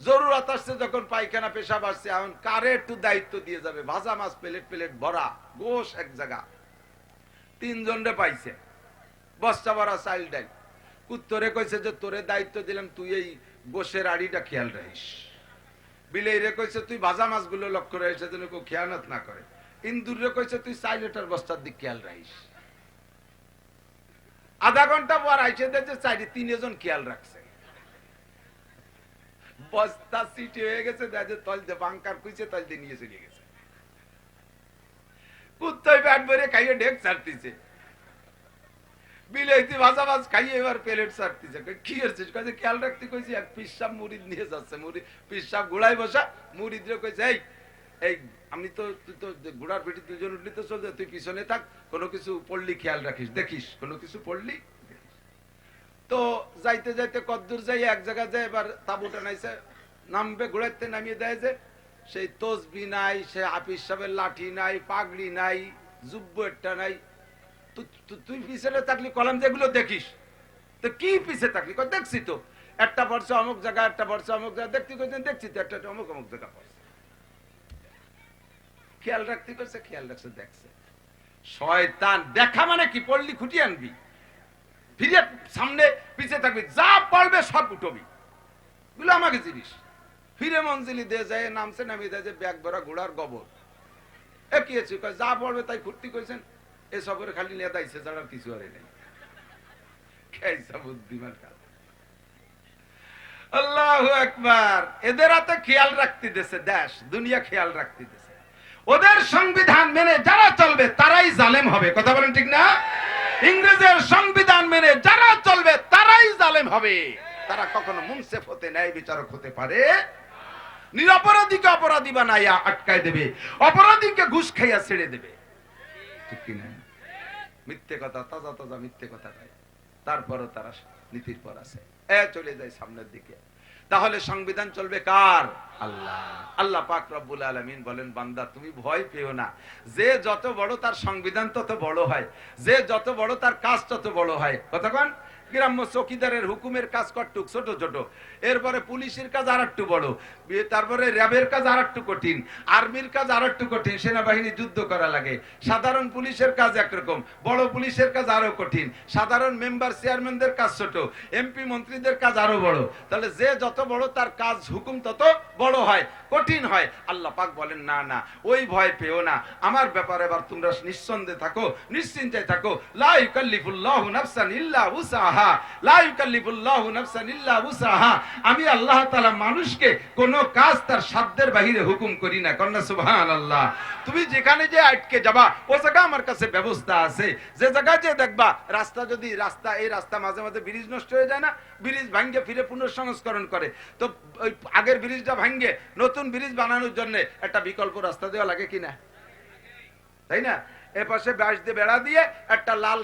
Speaker 1: জরুরত আসছে যখন, পায়খানা পেশাব আসছে, এখন কারে একটু দায়িত্ব দিয়ে যাবে? ভাজা মাছ প্লেট প্লেট ভরা, গোশ এক জায়গা, 3 জনরে পাইছে, বস্তা ভরা চাইল ডাইল। উত্তরে কইছে যে তোরে দায়িত্ব দিলাম, তুই এই গোশের আড়িটা খেয়াল রাখিস। বিলেইরে কইছে তুই ভাজা মাছগুলো লক্ষ্য রাখিস যেন কেউ খেয়ানত না করে। ইন্দুরে কইছে তুই চাইলেটার বস্তার দিক খেয়াল রাখিস। আধা ঘন্টা পর আইসে দেখছে 3 জন খেয়াল রাখছে, বস্তা সিটি হয়ে গেছে, দেখে তল দিয়ে বাংকার কুইছে, তল দিয়ে নিয়ে চলে গেছে। কুত্তায় ব্যাট ভরে খাইয়ে ঢেক ছাড়তিছে, বিলাইতি ভাজা মাছ খাইয়ে এবার প্লেট ছাড়তিছে। কি হচ্ছে? খেয়াল রাখতে কইছি, এক পিসাব মুড়িদ নিয়ে যাচ্ছে, মুড়ি পিসাব গুড়াই বসা, মুড়িদ কইছে এই এই আমি তো, তুই তো ঘোড়ার পিঠে 2 জন উঠলি তো চলছে, তুই পিছনে থাক, কোনো কিছু পড়লি খেয়াল রাখিস, দেখিস কোনো কিছু পড়লি। তো যাইতে যাইতে কদ্দূর যাই, এক জায়গায় যায়, এবার তাবুটা নাইছে, নামবে, ঘোড়াইতে নামিয়ে দেয় যে সেই তসবি নাই, সে হাফিজ সাহেবের লাঠি নাই, পাগড়ি নাই, জুব্ব একটা নাই। তুই পিছনে থাকলি কলাম যেগুলো দেখিস, তো কি পিছে থাকলি? দেখছি তো একটা পড়ছে অমুক জায়গা, একটা পড়ছে অমুক জায়গা, দেখতে কইছেন দেখছি তো একটা অমুক অমুক জায়গা পড়ছে। খেয়াল রাখতে করছে, খেয়াল রাখছে, দেখছে। শয়তান দেখা মানে কি? পড়লি খুঁটি আনবি, ফিরে সামনে পিছে থাকবি, যা পড়বে সব উঠবি, গুলো আমাকে জিনিস। ফিরে মঞ্জিলি দিয়ে যায়, নামছে, নামিয়ে দেয় যে ব্যাগ ভরা ঘোড়ার গোবর। এ কি আছে? যা পড়বে তাই ফুর্তি কইছেন, এ সবরে খালি নিয়ে দাইছে, যারা কিছু আর নেই। খাইছা বুদ্ধিমান কাজ। আল্লাহু আকবার। এদের হাতে খেয়াল রাখতে দেশে, দেশ দুনিয়া খেয়াল রাখতে দেশে। ওদের সংবিধান মেনে যারা চলবে তারাই জালেম হবে, কথা বলেন ঠিক না? ইংরেজের সংবিধান মেনে যারা চলবে তারাই জালেম হবে। তারা কখনো মুনসিফ হতে, ন্যায় বিচারক হতে পারে। নিরপরাধীকে অপরাধী বানাইয়া আটকায় দেবে, অপরাধীকে ঘুষ খাইয়া ছেড়ে দেবে, ঠিক কিনা? মিথ্যে কথা, তাজা তাজা মিথ্যে কথা গায়, তারপরও তারা নীতির পর আছে, চলে যায় সামনের দিকে। তাহলে সংবিধান চলবে কার? আল্লাহ। আল্লাহ পাক রব্বুল আলামিন বলেন, বান্দা তুমি ভয় পেও না, যে যত বড় তার সংবিধান তত বড় হয়, যে যত বড় তার কাজ তত বড় হয়। কতক্ষণ? গ্রাম্য চৌকিদারের হুকুমের কাজ কটুক ছোট ছোট, এরপরে পুলিশের কাজ আর একটু বড়, তারপরে র্যাবের কাজ আর একটু কঠিন, আর্মির কাজ আর একটু কঠিন, সেনাবাহিনী যুদ্ধ করা লাগে। সাধারণ পুলিশের কাজ একরকম, বড় পুলিশের কাজ আরো কঠিন, সাধারণ মেম্বার চেয়ারম্যানদের কাজ ছোট, এমপি মন্ত্রীদের কাজ আরো বড়। তাহলে যে যত বড় তার কাজ হুকুম তত বড় হয়, কঠিন হয়। আল্লাহ পাক বলেন, না না, ওই ভয় পেও না, আমার ব্যাপারে এবার তোমরা নিঃসন্দেহে থাকো, নিশ্চিন্তায় থাকো। লা ইউকাল্লিফুল্লাহু নাফসান ইল্লা উসআহা, লা ইউকাল্লিফুল্লাহু নাফসান ইল্লা উসআহা। আমি আল্লাহ তাআলা মানুষকে কোন কাজ তার সাধ্যের বাহিরে হুকুম করি না। কন্যা সুবহানাল্লাহ। তুমি যেখানে যে আটকে যাবা, ও জায়গা আমার কাছে ব্যবস্থা আছে। যে জায়গায় যে দেখবা রাস্তা, যদি রাস্তা, এই রাস্তা মাঝে মাঝে ব্রিজ নষ্ট হয়ে যায় না, ব্রিজ ভাঙ্গে ফিরে পুনঃসংস্করণ করে, তো ওই আগের ব্রিজটা ভাঙ্গে নতুন ব্রিজ বানানোর জন্য একটা বিকল্প রাস্তা দেওয়া লাগে কিনা? তাই না? এপাশে বাঁশ দিয়ে বেড়া দিয়ে একটা লাল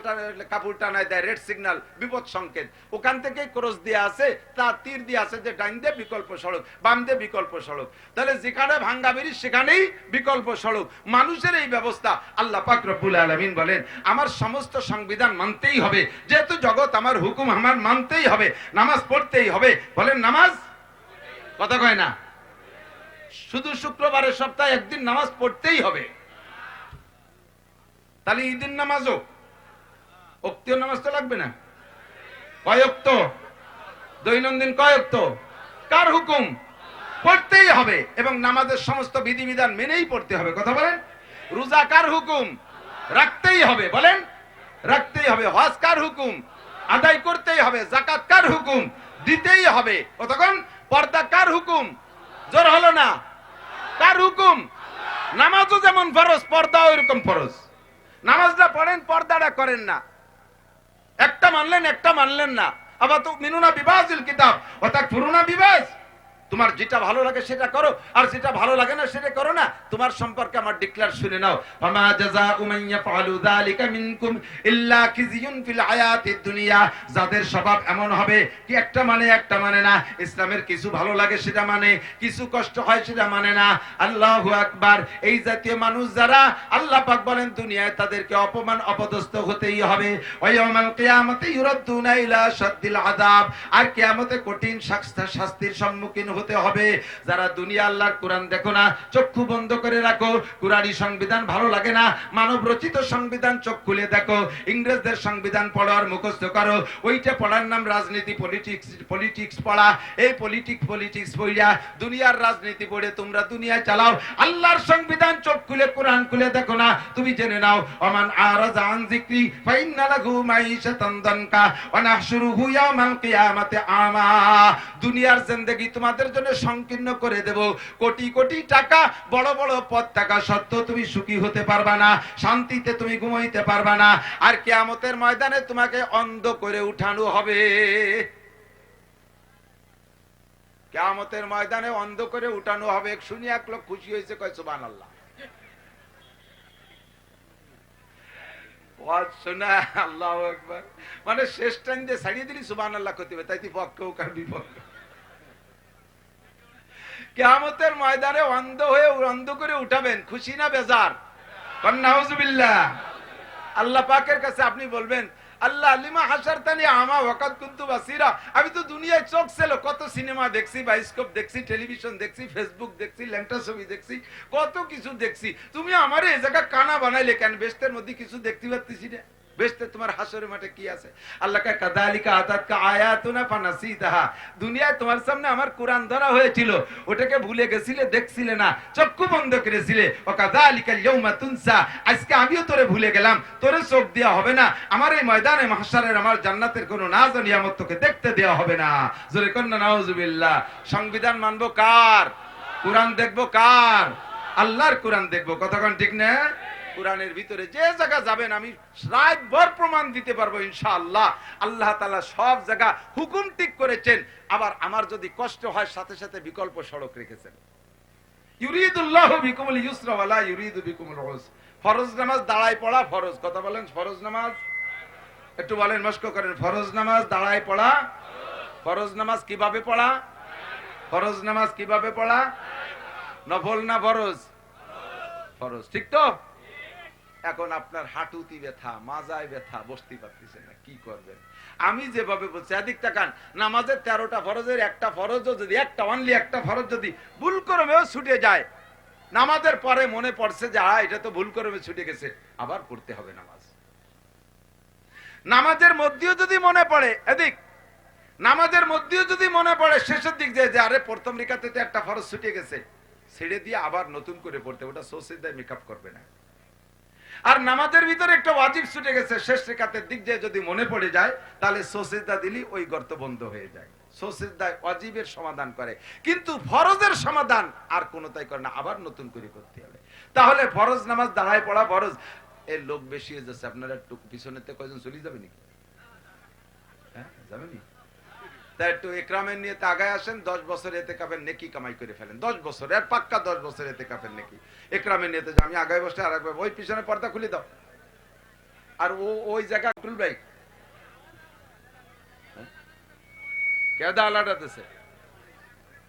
Speaker 1: কাপড় টানায় দেয়, রেড সিগন্যাল, বিপদ সংকেত। ওখান থেকে ক্রস দিয়ে আছে, তা তীর দিয়ে আছে যে ডাইন দিয়ে বিকল্প সড়ক, বাম দিয়ে বিকল্প সড়ক। তাহলে যেখানে ভাঙ্গা ব্রিজ সেখানেই বিকল্প সড়ক। মানুষের এই ব্যবস্থা। আল্লাহ পাক রব্বুল আলামিন বলেন, আমার সমস্ত সংবিধান মানতেই হবে, যেহেতু জগৎ আমার হুকুম আমার মানতেই হবে, নামাজ পড়তেই হবে। বলেন নামাজ, কথা কয় না, শুধু শুক্রবারের সপ্তাহে একদিন নামাজ পড়তেই হবে। তাহলে ঈদের নামাজও অক্তীয় নামাজ তো লাগবে না? কয় ওয়াক্ত? দৈনন্দিন কয় ওয়াক্ত? কার হুকুম? পড়তেই হবে, এবং নামাজের সমস্ত বিধিবিধান মেনেই পড়তে হবে। কথা বলেন। রোজা কার হুকুম? রাখতেই হবে। বলেন, রাখতেই হবে। হজ কার হুকুম? আদায় করতেই হবে। যাকাত কার হুকুম? দিতেই হবে। কতক্ষণ? পর্দা কার হুকুম? জোর হলো না, কার হুকুম? নামাজও যেমন ফরজ, পর্দাও এরকম ফরজ। নামাজটা পড়েন, পর্দাটা করেন না, একটা মানলেন একটা মানলেন না। আবার তো মিনুনা বিবাজিল কিতাব, অর্থাৎ পুরোনা বিবাজ, তোমার যেটা ভালো লাগে সেটা করো, আর যেটা ভালো লাগে না সেটা করো না। তোমার সম্পর্কে আমার ডিক্লেয়ার শুনে নাও, ফামা জাযাউ মান ইয়াফআলু যালিকা মিনকুম ইল্লা খিজিয়ুন ফিল হায়াতিদ দুনিয়া। যাদের স্বভাব এমন হবে কি একটা মানে না, ইসলামের কিছু ভালো লাগে সেটা মানে, কিছু কষ্ট হয় সেটা মানে না। আল্লাহু আকবার। এই জাতীয় মানুষ যারা, আল্লাহ পাক বলেন দুনিয়ায় তাদেরকে অপমান অপদস্থ হতেই হবে। ওয়া ইয়াউমাল কিয়ামাতি ইউরাদ্দুনা ইলা শাদ্দিল আযাব। আর কিয়ামতে কঠিন শাস্তির সম্মুখীন হতে হবে। যারা দুনিয়া আল্লাহর কোরআন দেখো না, চক্ষু বন্ধ করে রাখো, কুরআনী সংবিধান ভালো লাগে না, মানব রচিত সংবিধান চোখ খুলে দেখো, ইংরেজদের সংবিধান পড়ো আর মুখস্থ করো, ওইটা পড়ার নাম রাজনীতি, পলিটিক্স পড়া। এই পলিটিক্স পড়িয়া দুনিয়ার রাজনীতি পড়ে তোমরা দুনিয়া চালাও। আল্লাহর সংবিধান চোখ খুলে কোরআন খুলে দেখো না, তুমি জেনে নাও, ওমান আরাযা আন যিকরি ফাইন্না লাহু মাঈশাতান দানকা ওয়া নাহশুরুহু ইয়াওমাল কিয়ামাতি আমা। দুনিয়ার জিন্দেগি তোমাদের জন্য সংকীর্ণ করে দেব। কোটি কোটি টাকা, বড় বড় পদ টাকা সত্ত্বেও তুমি সুখী হতে পারবা না, শান্তিতে তুমি ঘুমাইতে পারবা না। আর কিয়ামতের ময়দানে তোমাকে অন্ধ করে উঠানো হবে। কিয়ামতের ময়দানে অন্ধ করে উঠানো হবে। শুনি এক লোক খুশি হয়েছে, কয় সুবহানাল্লাহ। ওয়াজ শোনা, আল্লাহু আকবার, মানে শেষ টাইম দিয়ে ছাড়িয়ে দিলি সুবহানাল্লাহ করতে হবে, তাই পক্ষেও কার বিপক্ষে। কিয়ামতের ময়দানে অন্ধ হয়ে অন্ধ করে উঠাবেন, খুশি না বেজার? নাউজুবিল্লাহ। আল্লাহ পাকের কাছে আপনি বলবেন, আল্লাহ লিমা হাসারতানি আমা ওয়াকাদ কুনতু বাসীরা। আমি তো দুনিয়ায় চোখ ছিল, কত সিনেমা দেখছি, বায়োস্কোপ দেখছি, টেলিভিশন দেখছি, ফেসবুক দেখছি, ল্যাংটা ছবি দেখছি, কত কিছু দেখছি, তুমি আমারে এই জায়গা কানা বানাইলে কেন? বেহেশতের মধ্যে কিছু দেখতে পাচ্ছি না। বেহেশতে তোমার হাসরের মাঠে কি আছে? আল্লাহ কা কাযালিকা আতাতকা আয়াতুনা ফানাসিতাহা। দুনিয়ায় তোমার সামনে আমার কোরআন ধরা হয়েছিল, ওটাকে ভুলে গেছিলে, দেখছিলে না, চক্ষু বন্ধ করেছিলে। ওয়া কাযালিকাল ইয়াউমা তুনসা। আজকে আমিও তোরে ভুলে গেলাম, তোরে চোখ দেয়া হবে না। আমার এই ময়দানে মাহশারের আমার জান্নাতের কোনো নাজ ও নিয়ামত তোকে দেখতে দেয়া হবে না। জোরে কন্না নাউজুবিল্লাহ। সংবিধান মানবো কার? কোরআন দেখবো কার? আল্লাহর কোরআন দেখবো। কতক্ষণ ঠিক না? কোরআনের ভিতরে যে জায়গা যাবেন আমি রাতভর প্রমাণ দিতে পারবো ইনশাআল্লাহ। আল্লাহ তাআলা সব জায়গা হুকুম ঠিক করেছেন। আবার আমার যদি কষ্ট হয়, সাথে সাথে বিকল্প সড়ক রেখেছেন। ইউরিদুল্লাহু বিকুমুল ইউসরা ওয়া লা ইউরিদু বিকুমুল উসর। ফরজ নামাজ দাঁড়ায় পড়া ফরজ। কথা বলেন, ফরজ নামাজ একটু বলেন, মস্ক করেন। ফরজ নামাজ দাঁড়ায় পড়া ফরজ নামাজ কিভাবে পড়া? ফরজ নামাজ কিভাবে পড়া? নফল না ফরজ? ফরজ, ঠিক তো? এখন আপনার হাঁটুতি ব্যথা, মাজায় ব্যথা, বসতে পারতেছেন না, কি করবেন? আমি যেভাবে বলছি, এদিক তাকান। নামাজের 13টা ফরজের একটা ফরজও যদি, একটা ফরজ যদি ভুল করেও ছুটে যায়, নামাজের পরে মনে পড়ছে যে এটা তো ভুল করে ছুটে গেছে, আবার পড়তে হবে নামাজ। নামাজের মধ্যেও যদি মনে পড়ে, নামাজের মধ্যেও যদি মনে পড়ে শেষের দিক যে আরে প্রথম রিকাতে তো একটা ফরজ ছুটে গেছে, ছেড়ে দিয়ে আবার নতুন করে পড়তে, ওটা সোসিদায় মেকআপ করবে না। আর নামাজের ভিতরে একটা ওয়াজিব ছুটে গেছে, শেষ রিকাতের দিক দিয়ে যদি মনে পড়ে যায়, তাহলে সোসিদা দিলি ওই গর্ত বন্ধ হয়ে যায়। সোসিদায় ওয়াজিবের সমাধান করে, কিন্তু ফরজের সমাধান আর কোনোটাই করে না, আবার নতুন করে করতে হবে। তাহলে ফরজ নামাজ দাঁড়ায় পড়া ফরজ। এর লোক বেশি হয়ে যাচ্ছে, আপনারা একটু পিছনেতে কয়জন চলে যাবে নাকি? হ্যাঁ, যাবেনি? তাই একটু একরামের নিয়ে আগায় আসেন। 10 বছর এতেকাফের নেকি কামাই করে ফেলেন। 10 বছর, আর পাক্কা 10 বছর এতেকাফের নেকি। একরামের নিয়ে আমি আগায় বসে, আর একবার ওই পিছনে পর্দা খুলে দাও, আর ওই জায়গা খুলবে কেদা আলাদাতেছে,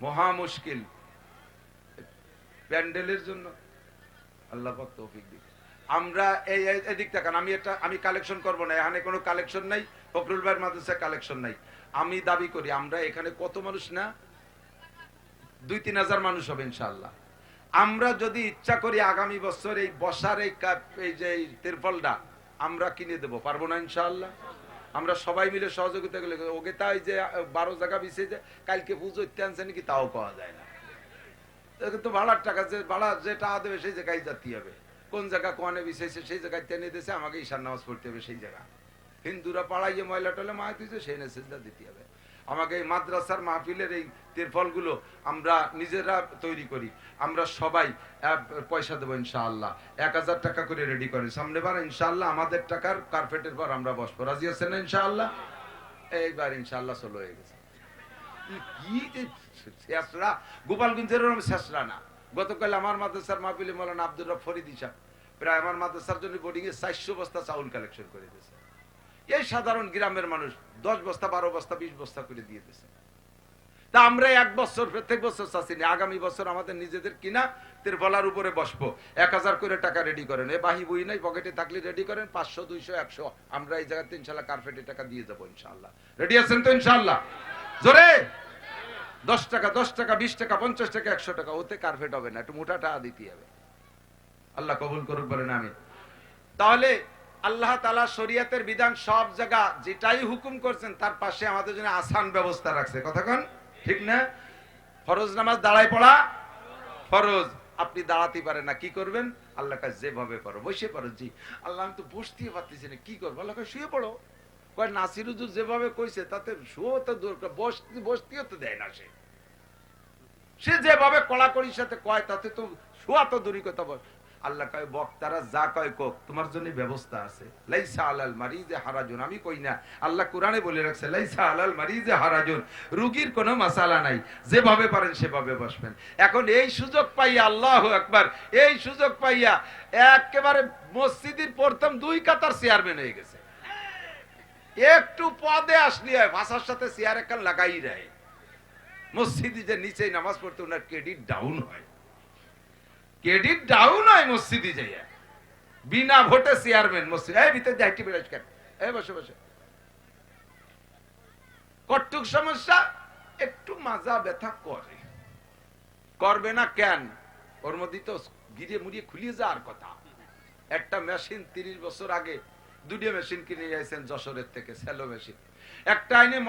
Speaker 1: মহা মুশকিল প্যান্ডেলের জন্য। আল্লাহ পাক তৌফিক দিক। আমরা এই এদিক তাকান। আমি কালেকশন করব না, এখানে কোনো কালেকশন নাই, ফখরুল ভাইয়ের মাদ্রাসায় কালেকশন নাই। আমি দাবি করি, আমরা এখানে কত মানুষ না, 2-3 হাজার মানুষ হবে ইনশাআল্লাহ। আমরা যদি ইচ্ছা করি আগামী বছর এই বসার এই যে তিরপলটা আমরা কিনে দেব, পারবো না ইনশাআল্লাহ? আমরা সবাই মিলে সহযোগিতা করলে, ওকে তাই যে 12 জায়গা বিছিয়ে যায়, কালকে পুজো আনছে নাকি তাও পাওয়া যায় না। কিন্তু ভাড়ার টাকা, যে ভাড়া যে টাকা দেবে সেই জায়গায় যেতে হবে। কোন জায়গা কোয়ানে বিছাইছে সেই জায়গায় টেনে দিয়েছে, আমাকে ঈশান নামাজ পড়তে হবে সেই জায়গা। হিন্দুরা পাড়াইয়ে ময়লা টলে মায়া দিয়েছে, সেই সেজদা দিতে হবে। আমাকে এই মাদ্রাসার মাহফিলের এই তিরপলগুলো আমরা নিজেরা তৈরি করি, আমরা সবাই পয়সা দেবো ইনশাআল্লাহ। 1000 টাকা করে রেডি করি। সামনেবার ইনশাআল্লাহ আমাদের টাকার কার্পেটের পর আমরা বসবো। রাজি আছেন না ইনশাআল্লাহ? এইবার ইনশাআল্লাহ চলো হয়ে গেছে। কি যে শেষরা, গোপালগঞ্জের শেষরা না। গতকাল আমার মাদ্রাসার মাহফিলে মৌলানা আব্দুর রব ফরিদি সাহেব প্রায় আমার মাদ্রাসার জন্য বোর্ডিং এ 400 বস্তা চাউল কালেকশন করে দিয়েছে। এই সাধারণ গ্রামের মানুষ 10 বস্তা 12 বস্তা 20 বস্তা করে দিয়ে দিয়েছে। তা আমরা 1 বছর প্রত্যেক বছর চাচ্ছি না, আগামী বছর আমাদের নিজেদের কিনা তিরপলার উপরে বসবো, 1000 করে টাকা রেডি করেন। এ বাহি বই নাই, পকেটে থাকলে রেডি করেন, 500 200 100 আমরা এই জায়গাতে ইনশাআল্লাহ কার্পেটে টাকা দিয়ে যাবো ইনশাআল্লাহ। রেডি আছেন তো ইনশাআল্লাহ? জোরে 10 টাকা 10 টাকা 20 টাকা 50 টাকা 100 টাকা, ওতে কার্পেট হবে না, একটু মোটা টাকা দিতে হবে। আল্লাহ কবুল করুক বলেন আমিন। তাহলে আল্লাহ তাআলা শরীয়তের বিধান সব জায়গা যেটাই হুকুম করছেন তার পাশে আমাদের জন্য আসান ব্যবস্থা রাখছে, কথা কোন ঠিক না? ফরজ নামাজ দাঁড়ায় পড়া ফরজ, আপনি দাঁড়াতে পারেন না, কি করবেন? আল্লাহ কাছে যেভাবে পারো বসে পারো। জি আল্লাহ আমি তো বসতেই পারতেছি না, কি করবো? আল্লাহ কাছে শুয়ে পড়ো। কয় নাসির হুজুর যেভাবে কইছে তাতে শুয়েও তো দরকার, বসতেও তো দেয় না, সে যেভাবে কড়াকড়ির সাথে কয় তাতে তো শোয়া তো দূরই কথা। বল আল্লাহ কয় বক্তারা যা কয় কোক, তোমার জন্য ব্যবস্থা আছে। লাইসা আলাল মারিজে হারাজুন, আমি কই না, আল্লাহ কোরআনে বলে রাখছে লাইসা আলাল মারিজে হারাজুন, রোগীর কোনো মাসালা নাই, যেভাবে পারেন সেভাবে বসবেন। এখন এই সুযোগ পাইয়া, আল্লাহু আকবার, এই সুযোগ পাইয়া একেবারে মসজিদের প্রথম 2 কাতার চেয়ারম্যান হয়ে গেছে। একটু পদে আসলি হয় ভাষার সাথে চেয়ার একখান লাগাই দেয়, মসজিদে যে নিচে নামাজ পড়তে ওনার ক্রেডিট ডাউন হয়, ক্রেডিট ডাউন হয় মসজিদে যাইয়া। বিনা ভোটে চেয়ারম্যান মসজিদ, এই ভিতরে যাইটি বেরাজ কেন, এই বসে বসে। কটুক সমস্যা, একটু মাজা ব্যথা করে, করবে না কেন? ওর মধ্যে তো গিরে মুড়িয়ে খুলিয়ে যাওয়ার কথা। একটা মেশিন 30 বছর আগে 2টা মেশিন কিনে যাইছেন যশোরের থেকে, সেলো মেশিন। একটা আইনে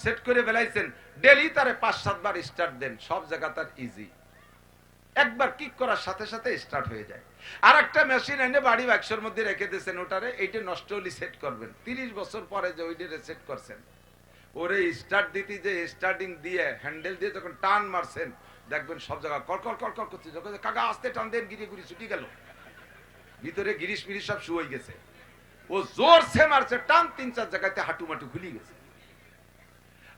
Speaker 1: সেট করে বেলাইছেন, ডেলি তারে 5-7 বার স্টার্ট দেন, সব জায়গা তার ইজি, একবার কিক করার সাথে সাথে স্টার্ট হয়ে যায়। আর একটা মেশিন এনে বাড়ি বাক্সের মধ্যে রেখে দিয়েছেন, ওটারে এইটা নষ্ট হলে সেট করবেন। 30 বছর পরে যে ওইটারে সেট করছেন, ওরে স্টার্ট দিতে যে স্টার্টিং দিয়ে হ্যান্ডেল দিয়ে যখন টান মারছেন, দেখবেন সব জায়গা কলকল কলকল করছে। যখন কাকা আস্তে টান দেন, গিরি গুড়ি ছুটি গেল, ভিতরে গিরিশ মিরিশ সব শুয়ে গেছে। ও জোর সে মারছে টান, 3-4 জায়গাতে হাঁটু মাটু খুলি গেছে।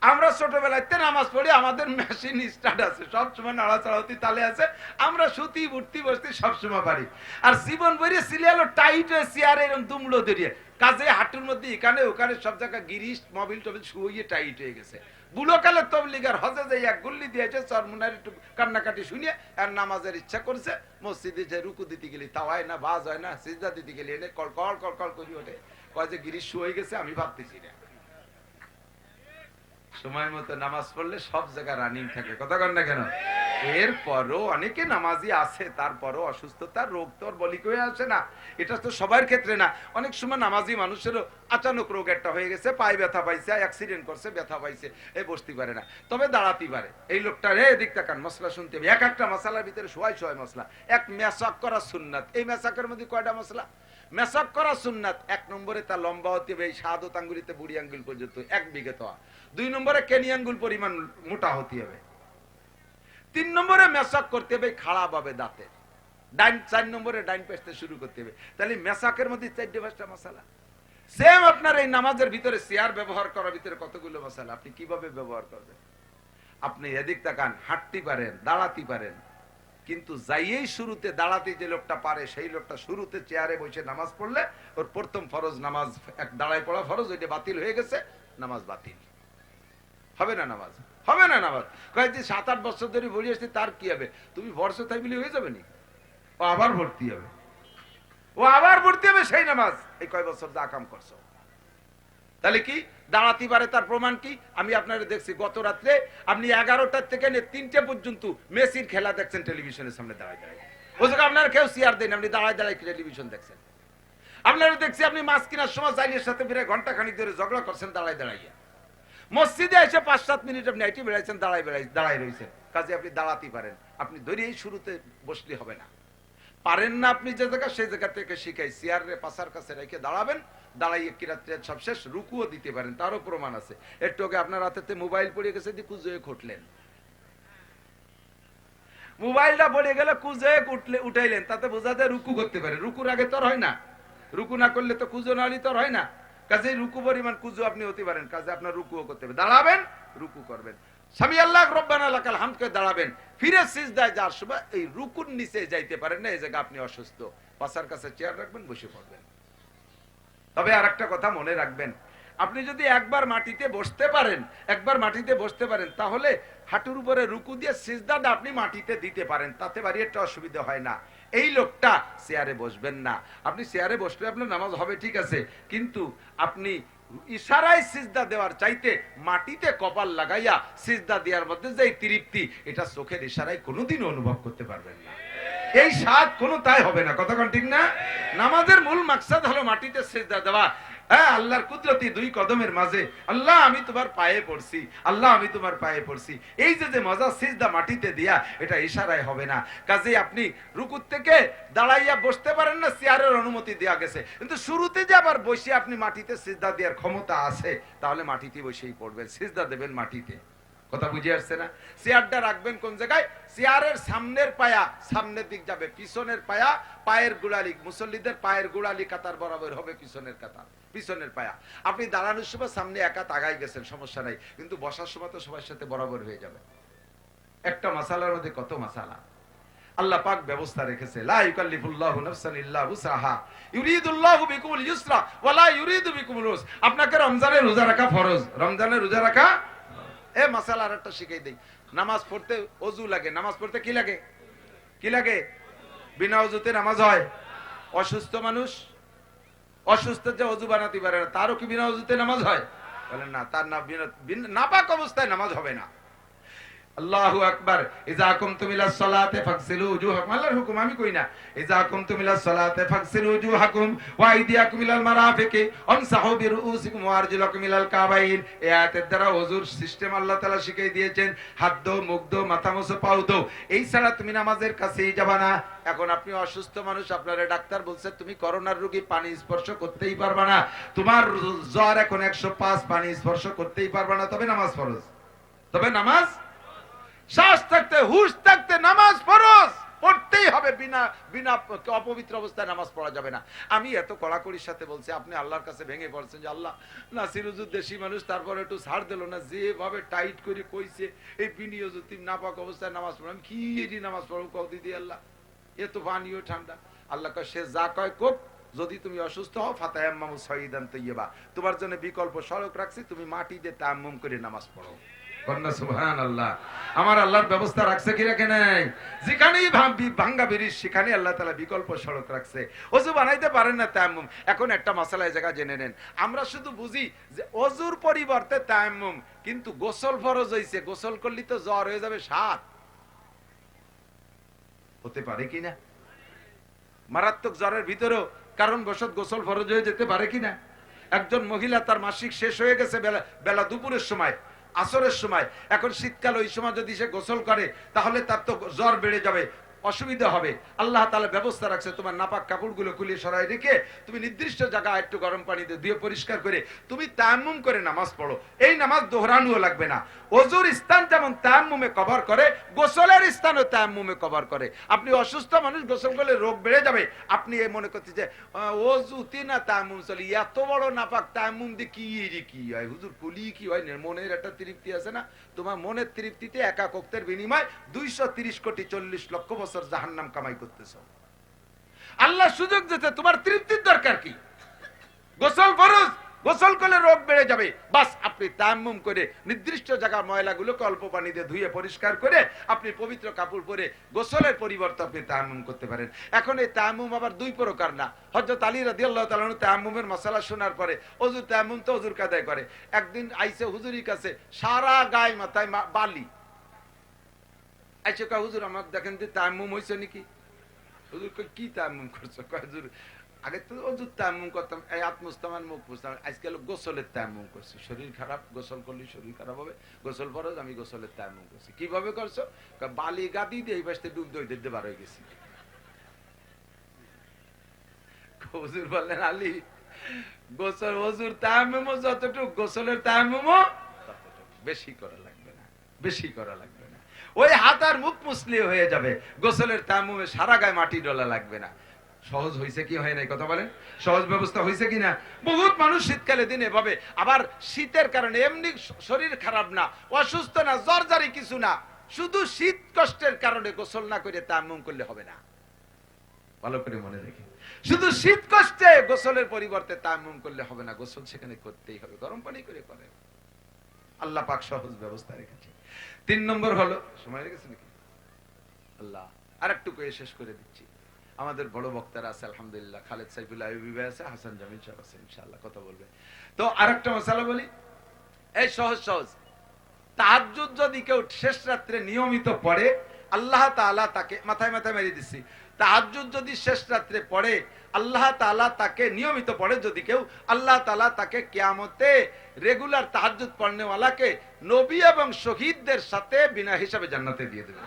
Speaker 1: আমরা ছোটবেলায় নামাজ পড়ি, আমাদের মেশিন স্টার্ট আছে, সবসময় নাড়াচাড়াতি তালে আছে, আমরা সুতি উঠতি বসতি সবসময় পারি। আর জীবন ভরে সিরিয়ালো টাইট হয়ে চেয়ারে এরকম দুমলো দরিয়ে কাজে হাঁটুর মধ্যে এখানে ওখানে সব জায়গায় গিরিশ মোবিল টোবিল শুয়ে টাইট হয়ে গেছে। বুড়োকালে তবলিগার হজে যাই এক গুল্লি দিয়েছে, চরমুনার একটু কান্নাকাটি শুনিয়ে আর নামাজের ইচ্ছা করছে, মসজিদে যে রুকু দিতে গেলি তাও হয় না, বাজ হয় না, সিজদা দিতে গেলি এনে কল কল কল কল করি ওঠে, কয় যে গিরিশ শুয়ে গেছে, আমি ভাবতেছি না। সময় মতো নামাজ পড়লে সব জায়গা রানিং থাকে, কথা কন না কেন? এরপরও অনেকে নামাজি আছে, তারপরও অসুস্থতার রোগ তো আর বলি হয়ে আসে না, এটা তো সবার ক্ষেত্রে না। অনেক সময় নামাজি মানুষেরও আচানক রোগ একটা হয়ে গেছে, পায়ে ব্যথা পাইছে, অ্যাক্সিডেন্ট করছে, ব্যথা পাইছে, এই বসতে পারে না, তবে দাঁড়াতে পারে। এই লোকটা রে দিক তাকান, মশলা শুনতে হবে, এক একটা মশলার ভিতরে সোয়াই মশলা। এক মেসাক করা সুন্নাত, এই মেসাকের মধ্যে কয়টা মশলা? মেসাক করা সুন্নাত। 1 নম্বরে তার লম্বা হতে হবে এই শাহাদত আঙ্গুলিতে বুড়ি আঙ্গুল পর্যন্ত 1 বিঘে তোয়া। 2 নম্বরে কেনি আঙ্গুল পরিমাণ মোটা হতে হবে। 3 নম্বরে মেসাক করতে হবে খাড়া ভাবে দাঁতে। 4 নম্বরে ডাইন পেছতে শুরু করতে হবে। তাহলে মেসাকের মধ্যে 4-5টা মশলা। সেম আপনার এই নামাজের ভিতরে চেয়ার ব্যবহার করার ভিতরে কতগুলো মশলা, আপনি কিভাবে ব্যবহার করবেন? আপনি এদিক তাকান, হাঁটতে পারেন, দাঁড়াতে পারেন, কিন্তু যাইয়েই শুরুতে দাঁড়াতে যে লোকটা পারে, সেই লোকটা শুরুতে চেয়ারে বসে নামাজ পড়লে ওর প্রথম ফরজ নামাজ, এক দাঁড়ায় পড়া ফরজ, ওইটা বাতিল হয়ে গেছে, নামাজ বাতিল হবে না, নামাজ হবে না। নামাজ কয় যে 7-8 বছর ধরে ভরি আসছে, তার কি হবে? তুমি ভরসা তাই বলে হয়ে যাবে নি, ও আবার ভর্তি হবে, ও আবার ভর্তি হবে সেই নামাজ, এই কয় বছর যা কাম করছো। তাহলে কি দাঁড়াতে পারে, তার প্রমাণ কি? আমি আপনারা দেখছি গত রাত্রে আপনি 11টার থেকে 3টে পর্যন্ত মেসির খেলা দেখছেন টেলিভিশনের সামনে দাঁড়ায় দাঁড়ায়। ওই জায়গায় আপনারা কেউ চেয়ার দেন, আপনি দাঁড়ায় দাঁড়ায় টেলিভিশন দেখছেন। আপনারা দেখছি আপনি মাছ কেনার সময় চাইলের সাথে ফিরে ঘন্টা খানিক ধরে ঝগড়া করছেন দাঁড়ায় দাঁড়াইয়া। মসজিদে এসে 5-7 মিনিট আপনি আইটি বেড়াইছেন, দাঁড়ায় রয়েছেন, কাজে আপনি দাঁড়াতে পারেন। আপনি ধরেই শুরুতে বসলে হবে না, পারেন না আপনি যে জায়গা, সেই জায়গা থেকে শিখাই চেয়ারে পাশার কাছে রেখে দাঁড়াবেন, দাঁড়াইয়ে কিরাতের সব শেষ রুকুও দিতে পারেন, তারও প্রমাণ আছে। একটু আগে আপনার হাতে মোবাইল পড়ে গেছে, দিয়ে কুজয়ে ঘটলেন, মোবাইলটা পড়ে গেলে কুজয়ে উঠাইলেন, তাতে বোঝা যায় রুকু করতে পারে। রুকুর আগে তোর হয় না, রুকু না করলে তো কুজো না হলে তোর হয় না, কাজে রুকু পরিমাণ কুজো আপনি হতে পারেন, কাজে আপনার রুকুও করতে হবে। দাঁড়াবেন, রুকু করবেন, সামি আল্লাহ রব্বানা লাকাল হামদ করে দাঁড়াবেন, ফিরে সিজদায় যাওয়ার সময় এই রুকুর নিচে যাইতে পারেন না, এই জায়গা আপনি অসুস্থ, পাশার কাছে চেয়ার রাখবেন, বসে পড়বেন। তবে আর একটা কথা মনে রাখবেন, আপনি যদি একবার মাটিতে বসতে পারেন তাহলে হাঁটুর উপরে রুকু দিয়ে সিজদাটা আপনি মাটিতে দিতে পারেন, তাতে বাড়ি একটা অসুবিধা হয় না। এই লোকটা চেয়ারে বসবেন না। আপনি চেয়ারে বসলে আপনার নামাজ হবে ঠিক আছে, কিন্তু আপনি ইশারায় সিজদা দেওয়ার চাইতে মাটিতে কপাল লাগাইয়া সিজদা দেওয়ার মধ্যে যে তৃপ্তি, এটা চোখের ইশারায় কোনোদিনও অনুভব করতে পারবেন না। এই স্বাদ কোনো তাই হবে না, কথা কোন ঠিক না? নামাজের মূল মাকসাদ হলো মাটিতে সিজদা দেওয়া। হ্যাঁ, আল্লাহর কুদরতি দুই কদমের মাঝে, আল্লাহ আমি তোমার পায়ে পড়ছি, আল্লাহ আমি তোমার পায়ে পড়ছি, এই যে মজা সিজদা মাটিতে দিয়া, এটা ইশারায় হবে না। কাজেই আপনি রুকুর থেকে দাঁড়াইয়া বসতে পারেন না, চেয়ারের অনুমতি দেওয়া গেছে, কিন্তু শুরুতে যে আবার বসে আপনি মাটিতে সিজদা দেওয়ার ক্ষমতা আছে, তাহলে মাটিতে বসেই পড়বেন, সিজদা দেবেন মাটিতে। কথা বুঝে আসছে না? চেয়ারটা রাখবেন কোন জায়গায়? চেয়ারের সামনের পায়া সামনের দিক যাবে, পিছনের পায়া পায়ের গোড়ালি, মুসল্লিদের পায়ের গোড়ালি কাতার বরাবর হবে পিছনের কাতার, পিছনের পায়া। আপনি দাঁড়ানোর সময় সামনে একা তাগাই গেছেন, সমস্যা নাই, কিন্তু বসার সময় তো সবার সাথে বরাবর হয়ে যাবে। একটা মাসালার মধ্যে কত মাসালা আল্লাহ পাক ব্যবস্থা রেখেছে। লা ইউকাল্লিফুল্লাহু নাফসান ইল্লা উসআহা, ইউরিদুল্লাহু বিকুমুল ইউসরা ওয়া লা ইউরিদু বিকুমুল উস। আপনাকে রমজানে রোজা রাখা ফরজ, রমজানে রোজা রাখা এ মাসালা আরেকটা শিখাই দেই। নামাজ পড়তে ওযু লাগে, নামাজ পড়তে কি লাগে? কি লাগে? বিনা ওযুতে নামাজ হয়? অসুস্থ মানুষ, অসুস্থ যে ওযু বানাতে পারে না, তারও কি বিনা ওযুতে নামাজ হয়? বলেন না, তার না নাপাক অবস্থায় নামাজ হবে না। আল্লাহু আকবার। ইযা কুমতুম ইলাস সালাতি ফাগসিলু উজুহাকুম, আল্লাহর হুকুম, আমি কই না। ইযা কুমতুম ইলাস সালাতি ফাগসিলু উজুহাকুম ওয়া আইদিয়াকুম ইলাল মারাফিকি আমসাহু বিরুউসিকুম ওয়া আরজুলাকুম ইলাল কাবাইন। এই আয়াতের দ্বারা ওযুর সিস্টেম আল্লাহ তাআলা শিখিয়ে দিয়েছেন। হাত দাও, মুখ দাও, মাথা মুছো, পাও দাও, এই ছাড়া তুমি নামাজের কাছেই যাবা না। এখন আপনি অসুস্থ মানুষ, আপনারে ডাক্তার বলছে তুমি করোনার রোগী, পানি স্পর্শ করতেই পারবা না, তোমার জ্বর এখন 105, পানি স্পর্শ করতেই পারবা না, তবে নামাজ ফরজ। তবে নামাজ শ্বাস থাকতে, হুশ থাকতে নামাজ ফরজ, পড়তেই হবে। বিনা বিনা অপবিত্র অবস্থায় নামাজ পড়া যাবে না। আমি এত কড়াকড়ির সাথে বলছি, আপনি আল্লাহর কাছে ভেঙে পড়ছেন যে আল্লাহ, নাসির হুজুর দেশি মানুষ, তারপরে একটু ছাড় দিল না, যেভাবে টাইট করে কইছে এই বিনিয়োজিত নাপাক অবস্থায় নামাজ পড়ো, আমি কি এটি নামাজ পড়ো কও দিদি আল্লাহ, এ তো পানিও ঠান্ডা। আল্লাহ কয় সে যা কয় কোক, যদি তুমি অসুস্থ হও ফাতায়াম্মামু সাইয়িদান তাইয়্যিবা, তোমার জন্য বিকল্প সড়ক রাখছি, তুমি মাটি দিয়ে তায়াম্মুম করে নামাজ পড়ো। সুবহানাল্লাহ। আমার আল্লাহর ব্যবস্থা রাখছে কি রাখে নাই? যেখানেই ভাঙ্গা ব্রিজ সেখানে আল্লাহ তাআলা বিকল্প সড়ক রাখছে। ওযু বানাইতে পারেন না, তায়াম্মুম। এখন একটা মাসালা এই জায়গা জেনে নেন, আমরা শুধু বুঝি যে ওযুর পরিবর্তে তায়াম্মুম, কিন্তু গোসল ফরজ হইছে, গোসল করলে তো জ্বর হয়ে যাবে 7, হতে পারে কিনা? মারাত্মক জ্বরের ভিতরেও কারণবশত গোসল ফরজ হয়ে যেতে পারে কিনা? একজন মহিলা তার মাসিক শেষ হয়ে গেছে বেলা দুপুরের সময়, আসরের সময়, এখন শীতকাল, ওই সময় যদি সে গোসল করে তাহলে তার তো জ্বর বেড়ে যাবে, অসুবিধা হবে। আল্লাহ তাআলা ব্যবস্থা রাখছে, তোমার নাপাক কাপড়গুলো খুলে সরাই রেখে তুমি নির্দিষ্ট জায়গায় একটু গরম পানিতে ধুয়ে পরিষ্কার করে তুমি তায়াম্মুম করে নামাজ পড়ো। এই নামাজ দোহরানোও লাগবে না। ওযুর স্থান যেমন তায়াম্মুমে কভার করে, গোসলের স্থানও তায়াম্মুমে কভার করে। আপনি অসুস্থ মানুষ, গোসল করলে রোগ বেড়ে যাবে, আপনি এই মনে করতে যে ওযুতে না তায়াম্মুম চলে, এত বড় নাপাক তায়াম্মুম দিয়ে কি হয় হুজুর, কুলি কি হয়? মনের একটা তৃপ্তি আছে না, তোমার মনের তৃপ্তিতে একা কোক্তের বিনিময় 230 কোটি 40 লক্ষ বছর জাহান্নাম কামাই করতেছ। আল্লাহ সুযোগ দিতে, তোমার তৃপ্তির দরকার কি? গোসল ফরজ, গোসল করলে রোগ বেড়ে যাবে, বাস আপনি তায়াম্মুম করে নির্দিষ্ট জায়গার ময়লাগুলোকে অল্প পানি দিয়ে ধুয়ে পরিষ্কার করে আপনি পবিত্র কাপড় পরে গোসলের পরিবর্তে আপনি তায়াম্মুম করতে পারেন। এখন এই তায়াম্মুম আবার দুই প্রকার না। হযরত আলী রাদিয়াল্লাহু তাআলা আনহু তায়াম্মুমের মাসালা শোনার পরে, ওযু তায়াম্মুম তো ওযুর কায়দায় করে, একদিন আইছে হুজুরের কাছে, সারা গায়ে মাথায় বালি। আইছে কয় হুজুর আমার দেখেন যে তায়াম্মুম হইছে নাকি? হুজুর কয় কি তায়াম্মুম করছো? কয় হুজুর আগে তো ওযুর তায়াম্মুম করতাম, এই আত্মস্তামান মুখ পুছতাম, আজকে গোসলের তায়াম্মুম করছি। শরীর খারাপ, গোসল করলে শরীর খারাপ হবে, গোসল ফরজ, আমি গোসলের তায়াম্মুম করছি। কিভাবে করছো? বালি গাদি দিয়ে এই পাশে ডুব দিতে বার হয়ে গেছি। হুজুর বললেন আলী, গোসল ওযুর তায়াম্মুম যতটুকু, গোসলের তায়াম্মুম বেশি করা লাগবে না, বেশি করা লাগবে না। ওই হাত আর মুখ মুছলে হয়ে যাবে। গোসলের তায়াম্মুমে সারা গায়ে মাটি ডলা লাগবে না। সহজ হয়েছে কি হয় নাই কথা বলেন? সহজ ব্যবস্থা হয়েছে কিনা? বহুত মানুষ শীতকালে দিন এভাবে, আবার শীতের কারণে এমনি শরীর খারাপ না, অসুস্থ না, জ্বরজারি কিছু না, শুধু শীত কষ্টের কারণে গোসল না করে তায়াম্মুম করলে হবে না। ভালো করে মনে রেখে, শুধু শীত কষ্টে গোসলের পরিবর্তে তায়াম্মুম করলে হবে না, গোসল সেখানে করতেই হবে, গরম পানি করে করে। আল্লাহ পাক সহজ ব্যবস্থা রেখেছে। 3 নম্বর হলো, সময় লেগেছে নাকি? আল্লাহ আরেকটু করে শেষ করে দিচ্ছি। আমাদের বড় বক্তারা আছে আলহামদুলিল্লাহ, খালেদ সাইফুল্লাহ আইয়ুবী ভাই আছে, হাসান জামিল সাহেব আছে, ইনশাআল্লাহ কথা বলবে। তো আরেকটা মশালা বলি, এই সহজ সহজ তাহাজ্জুদ যদি কেউ শেষ রাত্রে নিয়মিত পড়ে, আল্লাহ তাআলা তাকে, মাথায় মাথায় মেরে দিচ্ছি, তাহাজ্জুদ যদি শেষ রাত্রে পড়ে, আল্লাহ তাআলা তাকে নিয়মিত পড়ে যদি কেউ, আল্লাহ তাআলা তাকে কিয়ামতে রেগুলার তাহাজ্জুদ পড়নেওয়ালাকে নবী এবং শহীদদের সাথে বিনা হিসাবে জান্নাতে দিয়ে দেবে।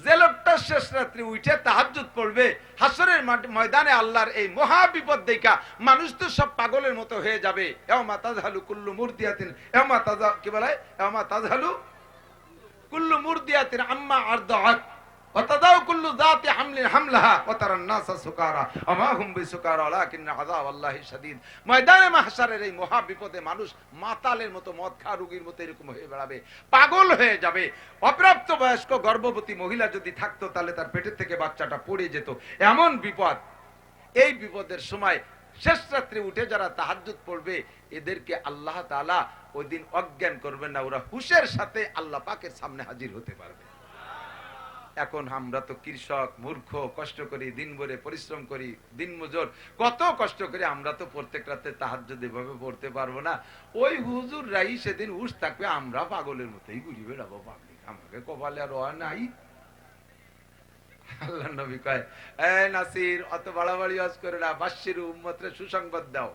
Speaker 1: যে লোকটা শেষ রাত্রে উঠে তাহাজ্জুদ পড়বে, হাসরের ময়দানে আল্লাহর এই মহা বিপদ দেখা মানুষ তো সব পাগলের মতো হয়ে যাবে। ইয়াউমা তাযহালু কুল্লু মুরদিয়াতিন, ইয়াউমা তাযা কি বলে, ইয়াউমা তাযহালু কুল্লু মুরদিয়াতিন আম্মা আরদাআত ওয়া তাদাউ কুল্লু যাতি হামলিন হামলাহা ওয়া তারান নাসা সুকারা আমা হুম বিসুকারা ওয়ালাকিন আযাবাল্লাহি শাদীদ। ময়দানে মাহশারের এই মহা বিপদে মানুষ মাতালের মতো, মদ খা রোগীর মতো এরকম হয়ে বেড়াবে, পাগল হয়ে যাবে। অপ্রাপ্ত বয়স্ক গর্ভবতী মহিলা যদি থাকতো তাহলে তার পেটের থেকে বাচ্চাটা পড়ে যেত, এমন বিপদ। এই বিপদের সময় শেষ রাত্রে উঠে যারা তাহাজ্জুদ পড়বে, এদেরকে আল্লাহ তাআলা ওই দিন অজ্ঞান করবেন না, ওরা হুঁশের সাথে আল্লাহ পাকের সামনে হাজির হতে পারবে। এখন আমরা তো কৃষক, মূর্খ, কষ্ট করি, দিন ভরে পরিশ্রম করি, দিন মজুর, কত কষ্ট করি, আমরা তো প্রত্যেক রাতে তাহাজ্জুদ এভাবে পড়তে পারবো না। ওই হুজুর রাই সেদিন হুঁশ থাকবে, আমরা পাগলের মতোই ঘুরি বেড়াবো, পাবলিক আমাকে কপালে আর নাই। আল্লাহ নবী কয়, এ নাসির, অত বাড়াবাড়ি ওয়াজ করে না, বাশশিরু উম্মতরে সুসংবাদ দাও,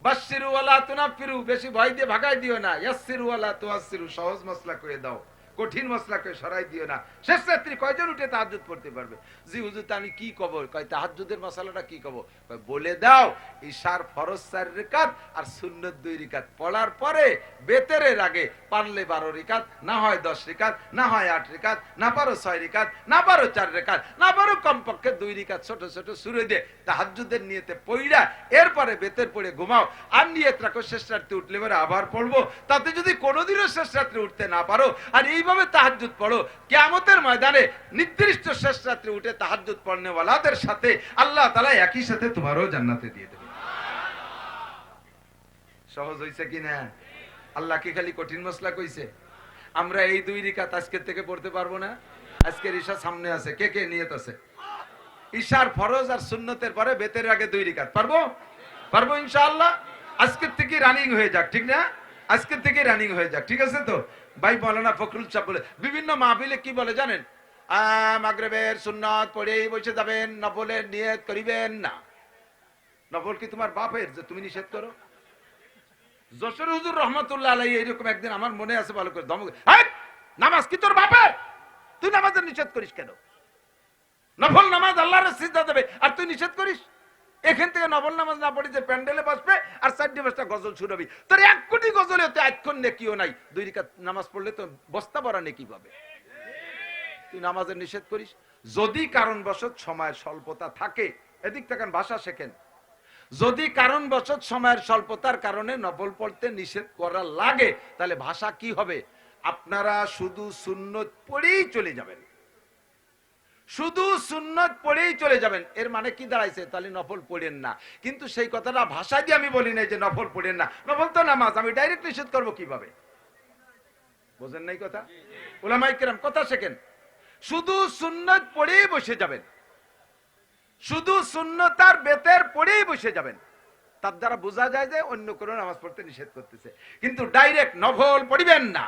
Speaker 1: বাশশিরু ওয়ালা তুনাফিরু, বেশি ভয় দিয়ে ভাগাই দিও না, ইয়াসসিরু ওয়ালা তুআসসিরু, সহজ মসলা করে দাও, কঠিন মসলাকে সরাই দিও না। শেষ রাত্রি কয়জন উঠে তাহাজ্জুদ পড়তে পারবে? জি হুজুর, তা আমি কি কব? কয় তাহাজ্জুদের মশালাটা কি কব? কয় বলে দাও, ইশার ফরজ 4 রাকাত আর সুন্নত 2 রাকাত পড়ার পরে বেতেরের আগে পারলে 12 রাকাত, না হয় 10 রাকাত, না হয় 8 রাকাত, না পারো 6 রাকাত, না পারো 4 রাকাত, না পারো কমপক্ষে 2 রাকাত ছোট ছোট সূরা দিয়ে তাহাজ্জুদের নিয়তে পড়া, এরপরে বেতের পড়ে ঘুমাও। আর নিয়ত রাখো শেষ রাত্রে উঠলে পরে আবার পড়বো। তাতে যদি কোনোদিনও শেষ রাত্রে উঠতে না পারো আর এইভাবে তাহাজ্জুদ পড়ো, কিয়ামতের ময়দানে নির্দিষ্ট শেষ রাত্রে উঠে তাহাজ্জুদ পড়নেওয়ালাদের সাথে আল্লাহ তাআলা একই সাথে তোমারও জান্নাতে দিয়ে দেবে। সহজ হইছে কিনা? আল্লাহ কি খালি কঠিন মসলা কইছে? আমরা এই 2 রাকাত আজকের থেকে পড়তে পারবো না? আজকের ঈশা সামনে আছে, কে কে নিয়ত আছে? ঈশার ফরজ আর সুন্নতের পরে বেতের আগে 2 রাকাত পারবো? পারবো ইনশাআল্লাহ। আজকের থেকে রানিং হয়ে যাক, ঠিক না? আজকের থেকে রানিং হয়ে যাক, ঠিক আছে তো? ভাই মাওলানা ফখরুল সাহেব বলে, বিভিন্ন মাহফিলে কি বলে জানেন? মাগরিবের সুন্নাত পড়েই বসে যাবেন, নফলের নিয়ত করিবেন না। নফল কি তোমার বাপের যে তুমি নিষেধ করো? যশোর হুজুর রহমাতুল্লাহ আলাইহি এরকম একদিন, আমার মনে আছে ভালো করে, ধমক, এই নামাজ কি তোর বাপের? তুই নামাজের নিষেধ করিস কেন? নফল নামাজ আল্লাহর সিজদা দেবে আর তুই নিষেধ করিস? এখান থেকে নফল নামাজ না পড়ে যে প্যান্ডেলে বসবে আর 4-5টা গজল শুনাবি, তোর 1 কোটি গজলে তো আজক্ষণ নেকিও নাই। 2 রাকাত নামাজ পড়লে তো বস্তা ভরা নেকি পাবে। তুই নামাজের নিষেধ করিস। যদি কারণবশত সময়ের স্বল্পতা থাকে, এদিক থেকে ভাষা শেখেন, যদি কারণবশত সময়ের স্বল্পতার কারণে নফল পড়তে নিষেধ করা লাগে, তাহলে ভাষা কি হবে? আপনারা শুধু সুন্নত পড়েই চলে যাবেন, শুধু সুন্নত পড়েই চলে যাবেন। এর মানে কি দাঁড়াইছে? তাহলে নফল পড়েন না। কিন্তু সেই কথাটা ভাষা দিয়ে আমি বলি নাই যে নফল পড়েন না, নফল তো নামাজ, আমি ডাইরেক্ট নিষেধ করবো কিভাবে? বোঝেন নাই কথা? উলামায়ে কেরাম কথা শেখেন, শুধু সুন্নত পড়েই বসে যাবেন, শুধু সুন্নত আর বেতের পড়েই বসে যাবেন। তার দ্বারা বোঝা যায় যে অন্য কোনো নামাজ পড়তে নিষেধ করতেছে। কিন্তু ডাইরেক্ট নফল পড়িবেন না,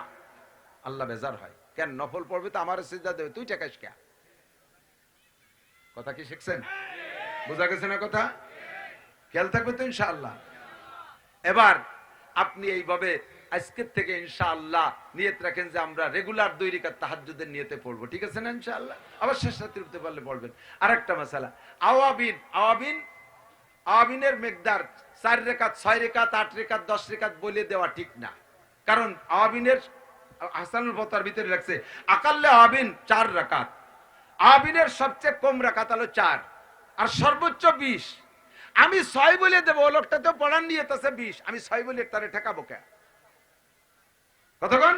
Speaker 1: আল্লাহ বেজার হয়। কেন? নফল পড়বে তো আমার সিজদা দেবে, তুই টাকাস কে? কথা কি শিখছেন? বোঝা গেছে না কথা? খেয়াল থাকবে তো ইনশাআল্লাহ। এবার আপনি এইভাবে আজকের থেকে ইনশাআল্লাহ নিয়ত রাখেন যে আমরা রেগুলার 2 রাকাত তাহাজ্জুদের নিয়তে পড়বো, ঠিক আছে না? ইনশাআল্লাহ। আবার শেষ রাতে উঠতে পারলে পড়বেন। আরেকটা মাসালা, আওয়াবিনের মিকদার 4 রাকাত, 6 রাকাত, 8 রাকাত, 10 রাকাত বলে দেওয়া ঠিক না। কারণ আওয়াবিনের হাসানুল বতার ভিতরে রাখছে আকাল্লে আওয়াবিন 4 রাকাত, আওয়াবিনের সবচেয়ে কম রাকাত হলো 4, আর সর্বোচ্চ 20। আমি 6 বলে দেবো, ও লোকটা তো পড়ান নিয়ে তাছে 20, আমি 6 বলে তারে ঠেকাবো কে? কতক্ষণ?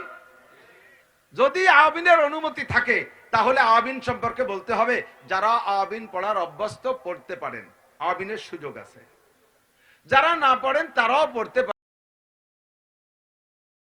Speaker 1: যদি আওয়াবিনের অনুমতি থাকে তাহলে আওয়াবিন সম্পর্কে বলতে হবে যারা আওয়াবিন পড়ার অভ্যস্ত পড়তে পারেন, আওয়াবিনের সুযোগ আছে। যারা না পড়েন তারাও পড়তে পারেন।